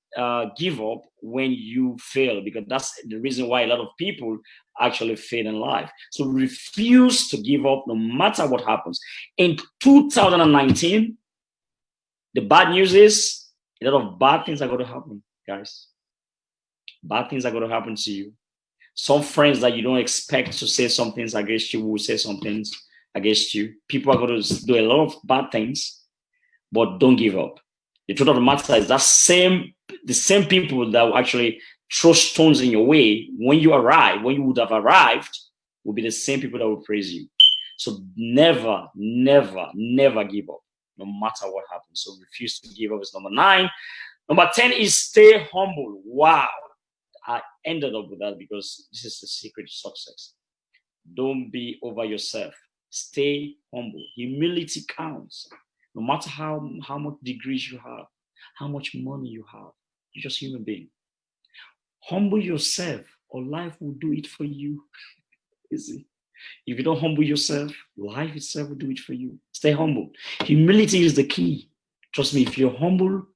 give up when you fail, because that's the reason why a lot of people actually fail in life. So refuse to give up no matter what happens. In 2019, the bad news is a lot of bad things are going to happen, guys. Bad things are going to happen to you. Some friends that you don't expect to say some things against you will say some things against you. People are going to do a lot of bad things, but don't give up. The truth of the matter is the same people that will actually throw stones in your way when you would have arrived, will be the same people that will praise you. So never, never, never give up, no matter what happens. So refuse to give up is number 9. Number 10 is stay humble. Wow. I ended up with that because this is the secret to success. Don't be over yourself. Stay humble. Humility counts. No matter how much degrees you have, how much money you have, you're just a human being. Humble yourself, or life will do it for you. You see? If you don't humble yourself, life itself will do it for you. Stay humble. Humility is the key. Trust me, if you're humble,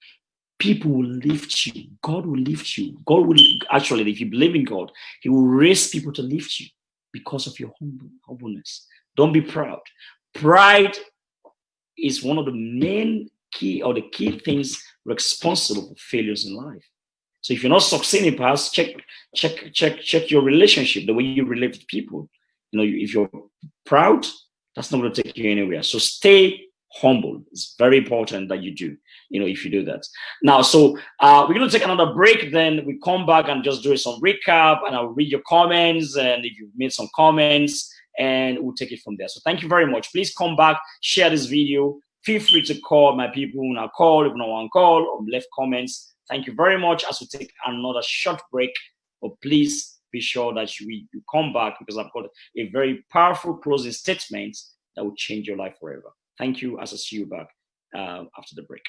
people will lift you. God will lift you. God will actually, if you believe in God, He will raise people to lift you because of your humbleness. Don't be proud. Pride is one of the main key things responsible for failures in life. So if you're not succeeding, perhaps check your relationship, the way you relate with people. If you're proud, that's not going to take you anywhere. So stay humble. It's very important that you do, if you do that. Now, so we're going to take another break. Then we come back and just do some recap, and I'll read your comments. And if you've made some comments, and we'll take it from there. So thank you very much. Please come back, share this video, Feel free to call my people who now call, if no one call, or left comments. Thank you very much as we take another short break. But please be sure that you come back because I've got a very powerful closing statement that will change your life forever. Thank you as I see you back after the break.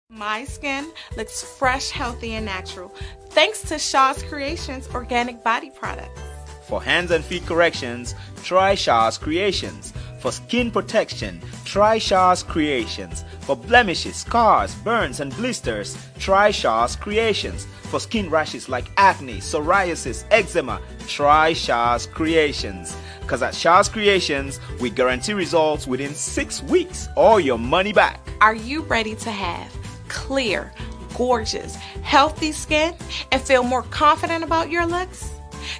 My skin looks fresh, healthy, and natural thanks to Shaw's Creations organic body products. For hands and feet corrections, try Shaw's Creations. For skin protection, try Shaw's Creations. For blemishes, scars, burns, and blisters, try Shaw's Creations. For skin rashes like acne, psoriasis, eczema, try Shaw's Creations. Because at Shaw's Creations, we guarantee results within 6 weeks or your money back. Are you ready to have clear, gorgeous, healthy skin and feel more confident about your looks?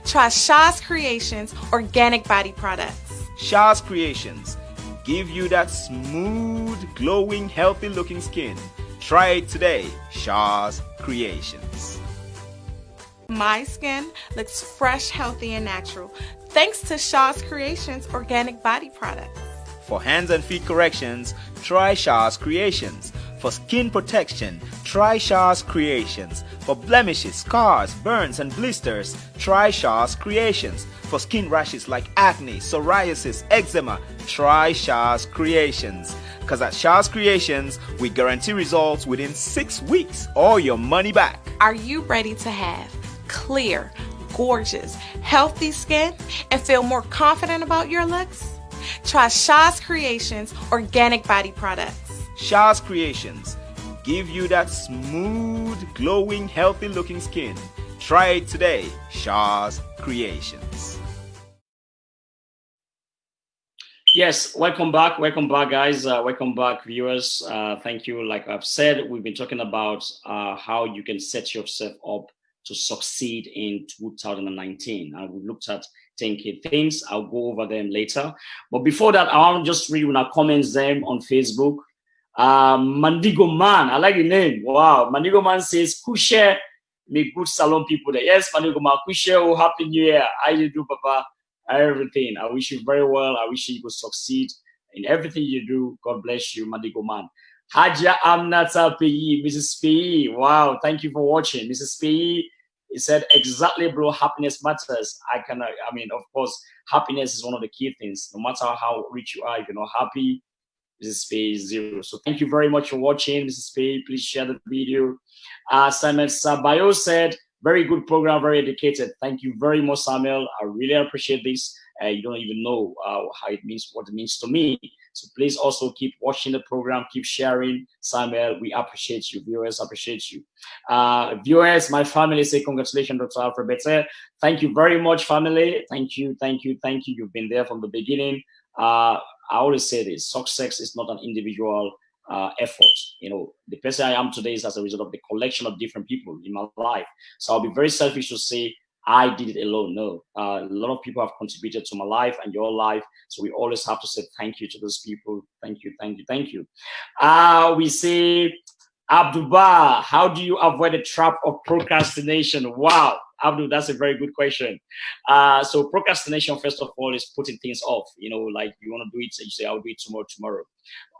Try Shaw's Creations organic body products. Shaw's Creations give you that smooth, glowing, healthy looking skin. Try it today. Shaw's Creations. My skin looks fresh, healthy, and natural thanks to Shaw's Creations organic body products. For hands and feet corrections, try Shaw's Creations. For skin protection, try Shaw's Creations. For blemishes, scars, burns, and blisters, try Shaw's Creations. For skin rashes like acne, psoriasis, eczema, try Shaw's Creations. Because at Shaw's Creations, we guarantee results within 6 weeks or your money back. Are you ready to have clear, gorgeous, healthy skin and feel more confident about your looks? Try Shaw's Creations organic body products. Shaw's Creations give you that smooth, glowing, healthy looking skin. Try it today. Shaw's Creations. Yes, welcome back. Welcome back, guys. Welcome back, viewers. Thank you. Like I've said, we've been talking about how you can set yourself up to succeed in 2019. And we looked at 10 key things. I'll go over them later. But before that, I want to just read when I comments them on Facebook. Mandigo Man, I like the name. Wow. Mandigo Man says, Kushe, me good salon people there. Yes, Mandigo Man, Kushe, oh, happy new year. How you do, Papa? Everything. I wish you very well. I wish you could succeed in everything you do. God bless you, Mandigo Man. Haja Amnata Peyi, Mrs. Peyi. Wow. Thank you for watching. Mrs. Peyi, he said, exactly, bro. Happiness matters. I mean, of course, happiness is one of the key things. No matter how rich you are, if you're not happy, Mrs. Pay is zero. So thank you very much for watching, Mrs. Pay. Please share the video. Samuel Sabayo said, very good program, very educated. Thank you very much, Samuel. I really appreciate this. You don't even know how it means, what it means to me. So please also keep watching the program, keep sharing. Samuel, we appreciate you. Viewers appreciate you. Viewers, my family say congratulations, Dr. Alfred Bete. Thank you very much, family. Thank you, thank you, thank you. You've been there from the beginning. I always say this, success is not an individual effort. You know, the person I am today is as a result of the collection of different people in my life. So I'll be very selfish to say I did it alone. No, a lot of people have contributed to my life and your life. So we always have to say thank you to those people. Thank you, thank you, thank you. We say, Abduba, how do you avoid the trap of procrastination? Wow, Abdul, that's a very good question. So procrastination, first of all, is putting things off. You know, like you want to do it, so you say, I'll do it tomorrow.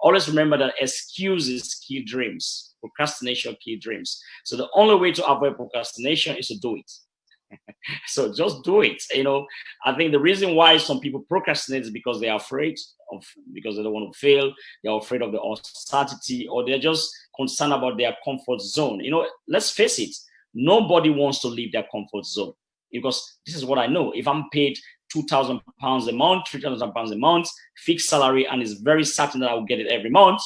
Always remember that excuses kill dreams. Procrastination kill dreams. So the only way to avoid procrastination is to do it. So just do it. You know, I think the reason why some people procrastinate is because they are afraid of, because they don't want to fail. They're afraid of the uncertainty, or they're just concerned about their comfort zone. You know, let's face it. Nobody wants to leave their comfort zone, because this is what I know. If I'm paid £2,000 a month, £3,000 a month, fixed salary, and it's very certain that I will get it every month,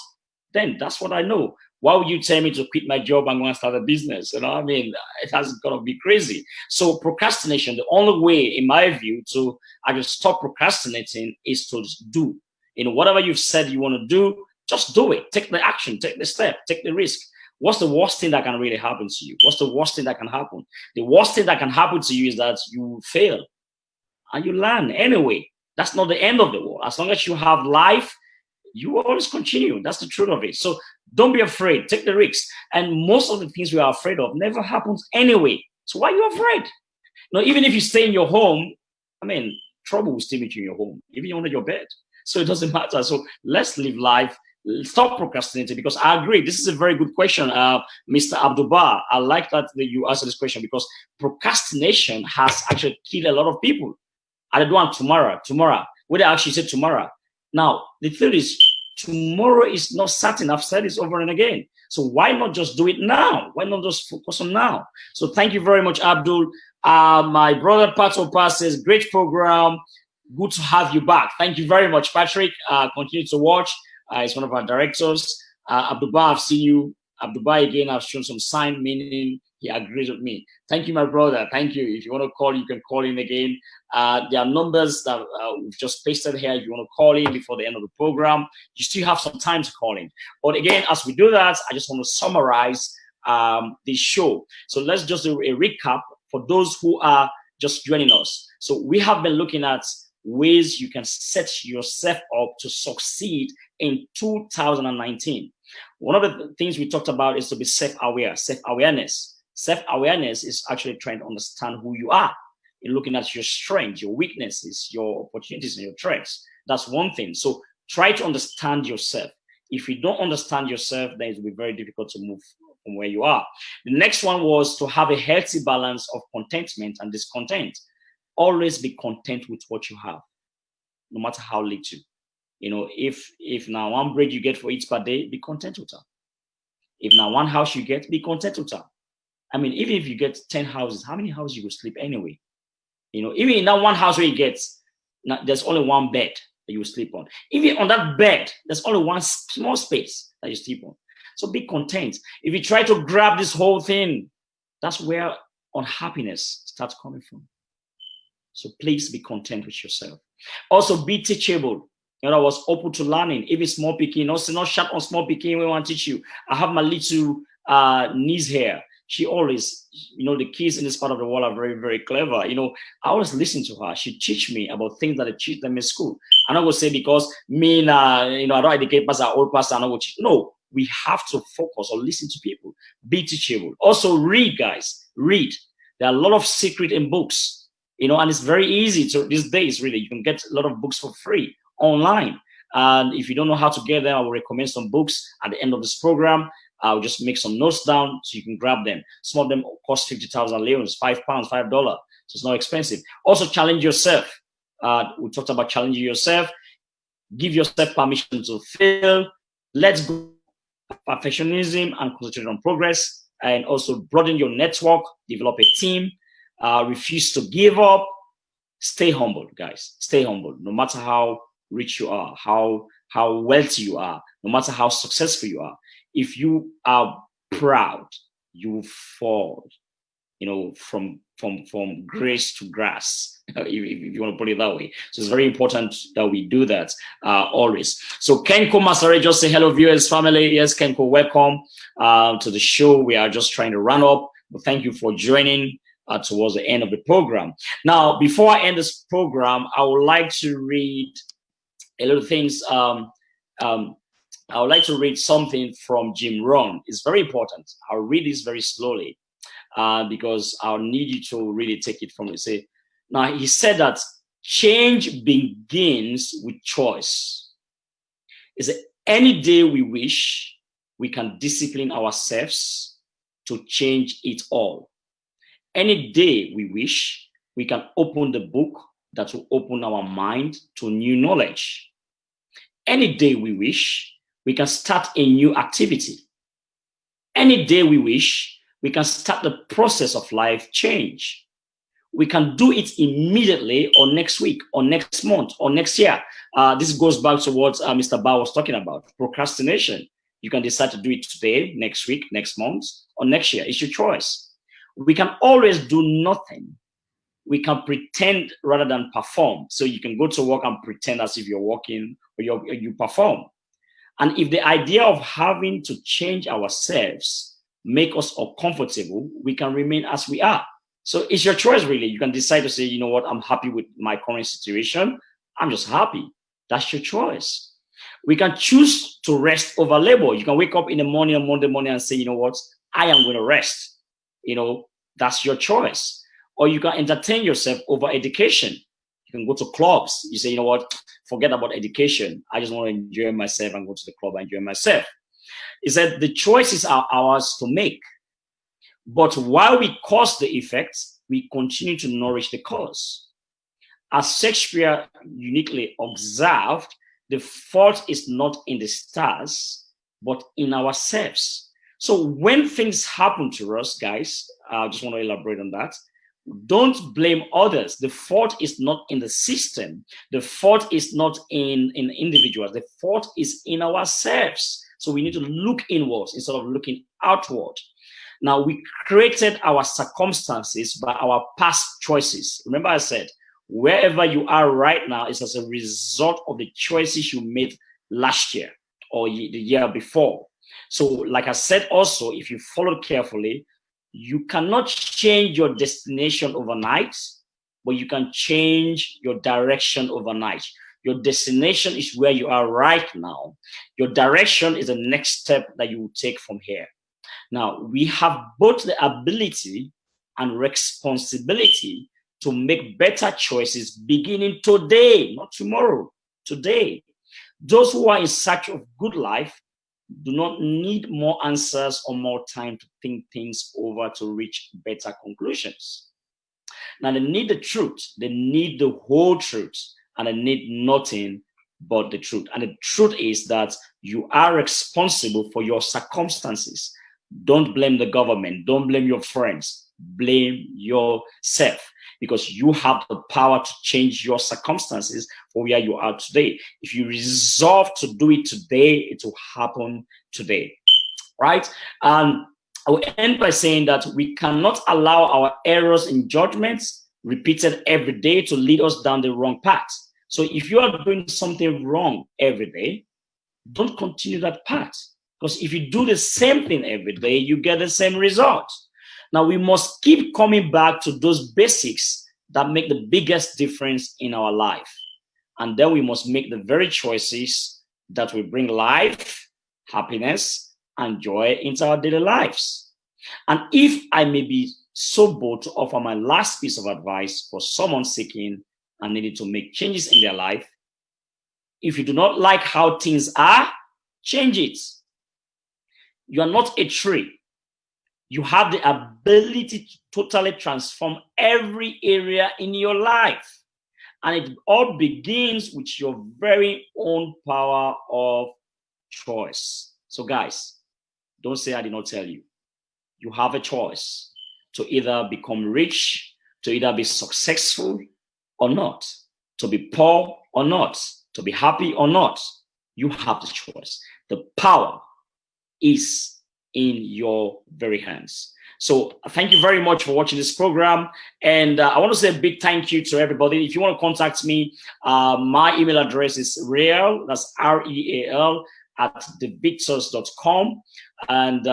then that's what I know. Why would you tell me to quit my job and go and start a business? You know, I mean, it has got to be crazy. So procrastination, the only way, in my view, to actually stop procrastinating is to do. You know, whatever you've said you want to do, just do it. Take the action, take the step, take the risk. What's the worst thing that can really happen to you? What's the worst thing that can happen? The worst thing that can happen to you is that you fail and you learn anyway. That's not the end of the world. As long as you have life, you will always continue. That's the truth of it. So don't be afraid. Take the risks. And most of the things we are afraid of never happens anyway. So why are you afraid? You know, even if you stay in your home, I mean, trouble will still meet you in your home, even under your bed. So it doesn't matter. So let's live life. Stop procrastinating, because I agree. This is a very good question, Mr. Abdulbar. I like that you answered this question, because procrastination has actually killed a lot of people. I don't want tomorrow. What I actually said tomorrow. Now, the thing is, tomorrow is not certain. I've said this over and again. So why not just do it now? Why not just focus on now? So thank you very much, Abdul. My brother Pato Pass says, great program. Good to have you back. Thank you very much, Patrick. Continue to watch. He's one of our directors. Abdullah, I've seen you. Abdullah, again, I've shown some sign, meaning he agrees with me. Thank you, my brother. Thank you. If you want to call, you can call in again. There are numbers that we've just pasted here. If you want to call in before the end of the program, you still have some time to call in. But again, as we do that, I just want to summarize the show. So let's just do a recap for those who are just joining us. So we have been looking at ways you can set yourself up to succeed in 2019. One of the things we talked about is to be self-aware, self-awareness. Self-awareness is actually trying to understand who you are. You're looking at your strengths, your weaknesses, your opportunities, and your threats. That's one thing. So try to understand yourself. If you don't understand yourself, then it will be very difficult to move from where you are. The next one was to have a healthy balance of contentment and discontent. Always be content with what you have, no matter how little. You know, if now one bread you get for each per day, be content with that. If now one house you get, be content with that. I mean, even if you get 10 houses, how many houses you will sleep anyway? You know, even in that one house where you get, now, there's only one bed that you will sleep on. Even on that bed, there's only one small space that you sleep on. So be content. If you try to grab this whole thing, that's where unhappiness starts coming from. So please be content with yourself. Also, be teachable. You know, I was open to learning. If it's small picking, also not shut on small picking, we want to teach you. I have my little niece here. She always, you know, the kids in this part of the world are very, very clever. You know, I always listen to her. She teach me about things that I teach them in school. I'm not going to say because me, you know, I don't educate pastor, old pastor, I'm not going to teach. No, we have to focus or listen to people. Be teachable. Also read, guys. Read. There are a lot of secret in books, you know, and it's very easy to these days, really. You can get a lot of books for free online. And if you don't know how to get them, I will recommend some books at the end of this program. I'll just make some notes down so you can grab them. Some of them cost 50,000 leons, £5, $5. So it's not expensive. Also challenge yourself. We talked about challenging yourself. Give yourself permission to fail. Let's go. Perfectionism and concentrate on progress. And also broaden your network, develop a team, refuse to give up. Stay humble, guys. Stay humble. No matter how rich you are, how wealthy you are, no matter how successful you are. If you are proud, you fall, you know, from grace to grass, if you want to put it that way. So it's very important that we do that always. So Kenko Masare, just say hello, viewers, family. Yes, Kenko, welcome to the show. We are just trying to run up, but thank you for joining towards the end of the program. Now, before I end this program, I would like to read a little things. I would like to read something from Jim Rohn. It's very important. I'll read this very slowly because I'll need you to really take it from me. Say, now he said that change begins with choice. He said, any day we wish, we can discipline ourselves to change it all. Any day we wish, we can open the book that will open our mind to new knowledge. Any day we wish, we can start a new activity. Any day we wish, we can start the process of life change. We can do it immediately or next week or next month or next year. This goes back to what Mr. Bao was talking about, procrastination. You can decide to do it today, next week, next month, or next year. It's your choice. We can always do nothing. We can pretend rather than perform. So you can go to work and pretend as if you're working or you perform. And if the idea of having to change ourselves make us uncomfortable, we can remain as we are. So it's your choice, really. You can decide to say, you know what, I'm happy with my current situation. I'm just happy. That's your choice. We can choose to rest over labor. You can wake up in the morning on Monday morning and say, you know what, I am going to rest. You know, that's your choice. Or you can entertain yourself over education. You can go to clubs. You say, you know what, forget about education. I just want to enjoy myself and go to the club and enjoy myself. He said the choices are ours to make. But while we cause the effects, we continue to nourish the cause. As Shakespeare uniquely observed, the fault is not in the stars, but in ourselves. So when things happen to us, guys, I just want to elaborate on that. Don't blame others. The fault is not in the system. The fault is not in individuals. The fault is in ourselves. So we need to look inwards instead of looking outward. Now, we created our circumstances by our past choices. Remember I said, wherever you are right now is as a result of the choices you made last year or the year before. So like I said also, if you follow carefully, you cannot change your destination overnight, but you can change your direction overnight. Your destination is where you are right now. Your direction is the next step that you will take from here. Now, we have both the ability and responsibility to make better choices beginning today, not tomorrow, today. Those who are in search of good life do not need more answers or more time to think things over to reach better conclusions. Now, they need the truth. They need the whole truth, and they need nothing but the truth. And the truth is that you are responsible for your circumstances. Don't blame the government. Don't blame your friends. Blame yourself, because you have the power to change your circumstances for where you are today. If you resolve to do it today, it will happen today, right? And I will end by saying that we cannot allow our errors in judgments repeated every day to lead us down the wrong path. So if you are doing something wrong every day, don't continue that path. Because if you do the same thing every day, you get the same result. Now, we must keep coming back to those basics that make the biggest difference in our life. And then we must make the very choices that will bring life, happiness, and joy into our daily lives. And if I may be so bold to offer my last piece of advice for someone seeking and needing to make changes in their life, if you do not like how things are, change it. You are not a tree. You have the ability to totally transform every area in your life. And it all begins with your very own power of choice. So guys, don't say I did not tell you. You have a choice to either become rich, to either be successful or not, to be poor or not, to be happy or not. You have the choice. The power is in your very hands. So thank you very much for watching this program. And I want to say a big thank you to everybody. If you want to contact me, my email address is real, that's REAL, @thevictors.com. And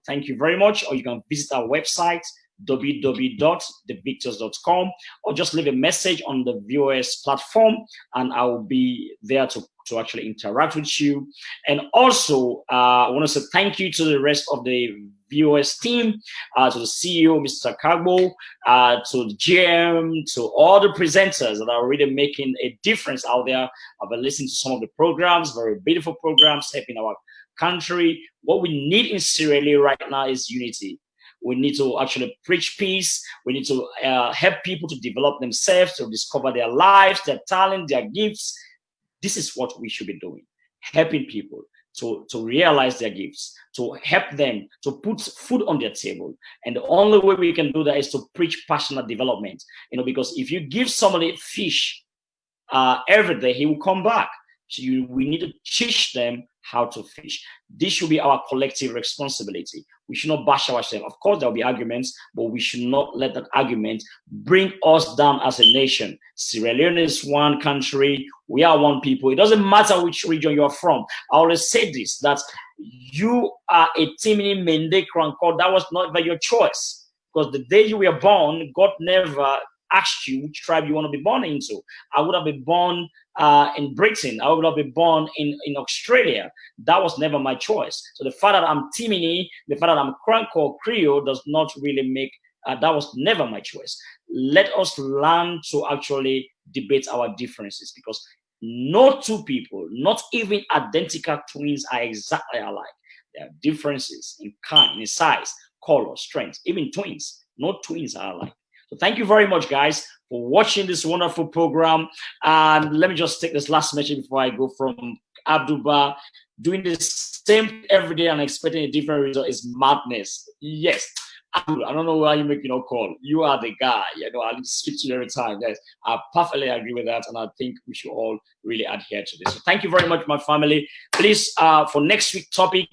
thank you very much. Or you can visit our website, www.thevictors.com, or just leave a message on the VOS platform, and I will be there to actually interact with you. And also, I want to say thank you to the rest of the VOS team, to the CEO, Mr. Kagbo, to the GM, to all the presenters that are really making a difference out there. I've been listening to some of the programs, very beautiful programs helping our country. What we need in Sierra Leone right now is unity. We need to actually preach peace. We need to help people to develop themselves, to discover their lives, their talent, their gifts. This is what we should be doing, helping people to realize their gifts, to help them to put food on their table. And the only way we can do that is to preach personal development. Because if you give somebody fish every day, he will come back. So we need to teach them how to fish. This should be our collective responsibility. We should not bash ourselves. Of course, there will be arguments, but we should not let that argument bring us down as a nation. Sierra Leone is one country. We are one people. It doesn't matter which region you're from. I always say this, that you are a Timini Mende Kranko. That was not your choice. Because the day you were born, God never asked you which tribe you want to be born into. I would have been born in Britain. I would have been born in Australia. That was never my choice. So the fact that I'm Timini, the fact that I'm Kranko Creole does not really make, that was never my choice. Let us learn to actually debate our differences, because no two people, not even identical twins, are exactly alike. There are differences in kind, in size, color, strength, even twins. No twins are alike. So thank you very much, guys, for watching this wonderful program. And let me just take this last message before I go from Abdullah. Doing the same every day and expecting a different result is madness. Yes. I don't know why you make call. You are the guy. I speak to you every time. Yes, I perfectly agree with that, and I think we should all really adhere to this. So thank you very much, my family. Please, for next week's topic,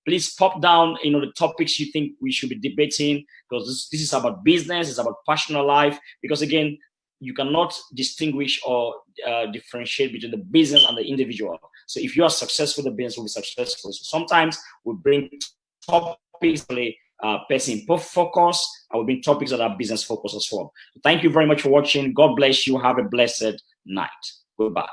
please pop down, the topics you think we should be debating, because this is about business, it's about personal life. Because again, you cannot distinguish or differentiate between the business and the individual. So if you are successful, the business will be successful. So sometimes we bring topics person focus. I will bring topics that are business focused as well. Thank you very much for watching. God bless you. Have a blessed night. Goodbye.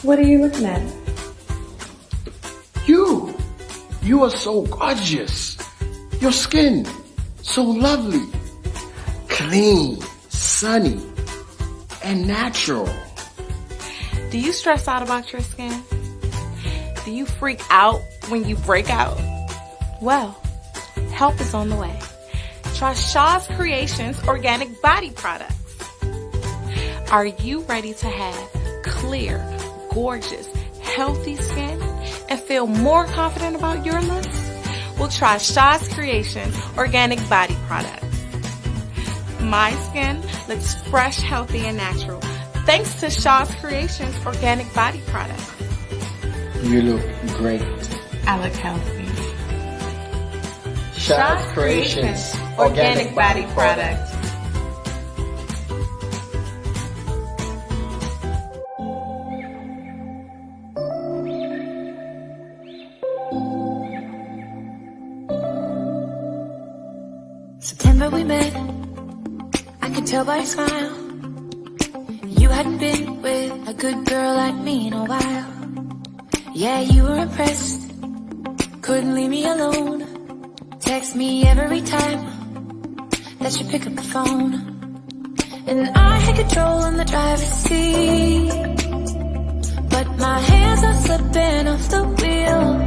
What are you looking at? You are so gorgeous. Your skin, so lovely, clean, sunny, and natural. Do you stress out about your skin? Do you freak out when you break out? Well, help is on the way. Try Shaw's Creations organic body products. Are you ready to have clear, gorgeous, healthy skin and feel more confident about your looks? We'll try Shaw's Creations organic body products. My skin looks fresh, healthy, and natural thanks to Shaw's Creations organic body products. You look great. I look healthy. Shaw's Creations organic body products. September we met, I could tell by your smile. You hadn't been with a good girl like me in a while. Yeah, you were impressed, couldn't leave me alone. Text me every time, that you pick up the phone. And I had control on the driver's seat, but my hands are slipping off the wheel.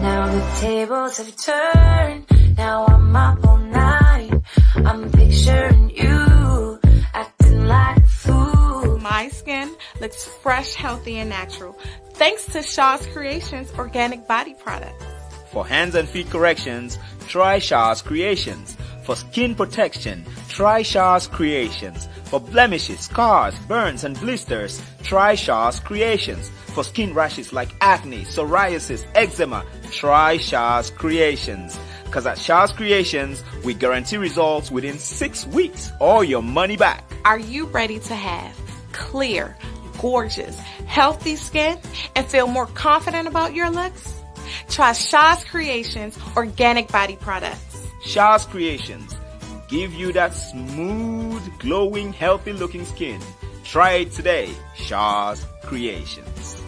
Now the tables have turned, now I'm up all night. I'm picturing you acting like a fool. My skin looks fresh, healthy, and natural thanks to Shaw's Creations organic body products. For hands and feet corrections, try Shaw's Creations. For skin protection, try Shaw's Creations. For blemishes, scars, burns, and blisters, try Shaw's Creations. For skin rashes like acne, psoriasis, eczema, try Shaw's Creations. Because at Shaw's Creations, we guarantee results within 6 weeks or your money back. Are you ready to have clear, gorgeous, healthy skin and feel more confident about your looks? Try Shaw's Creations organic body products. Shaw's Creations give you that smooth, glowing, healthy looking skin. Try it today. Shaw's Creations.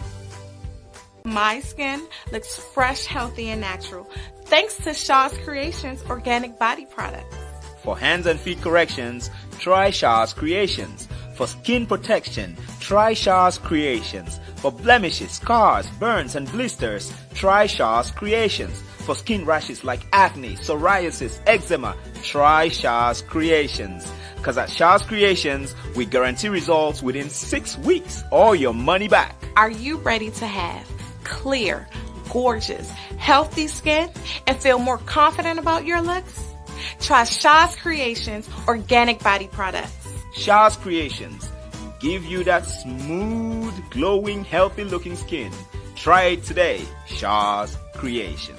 My skin looks fresh, healthy, and natural thanks to Shaw's Creations organic body products. For hands and feet corrections, try Shaw's Creations. For skin protection, try Shaw's Creations. For blemishes, scars, burns, and blisters, try Shaw's Creations. For skin rashes like acne, psoriasis, eczema, try Shaw's Creations. Because at Shaw's Creations, we guarantee results within 6 weeks or your money back. Are you ready to have clear, gorgeous, healthy skin and feel more confident about your looks? Try Shaw's Creations organic body products. Shaw's Creations give you that smooth, glowing, healthy looking skin. Try it today. Shaw's Creations.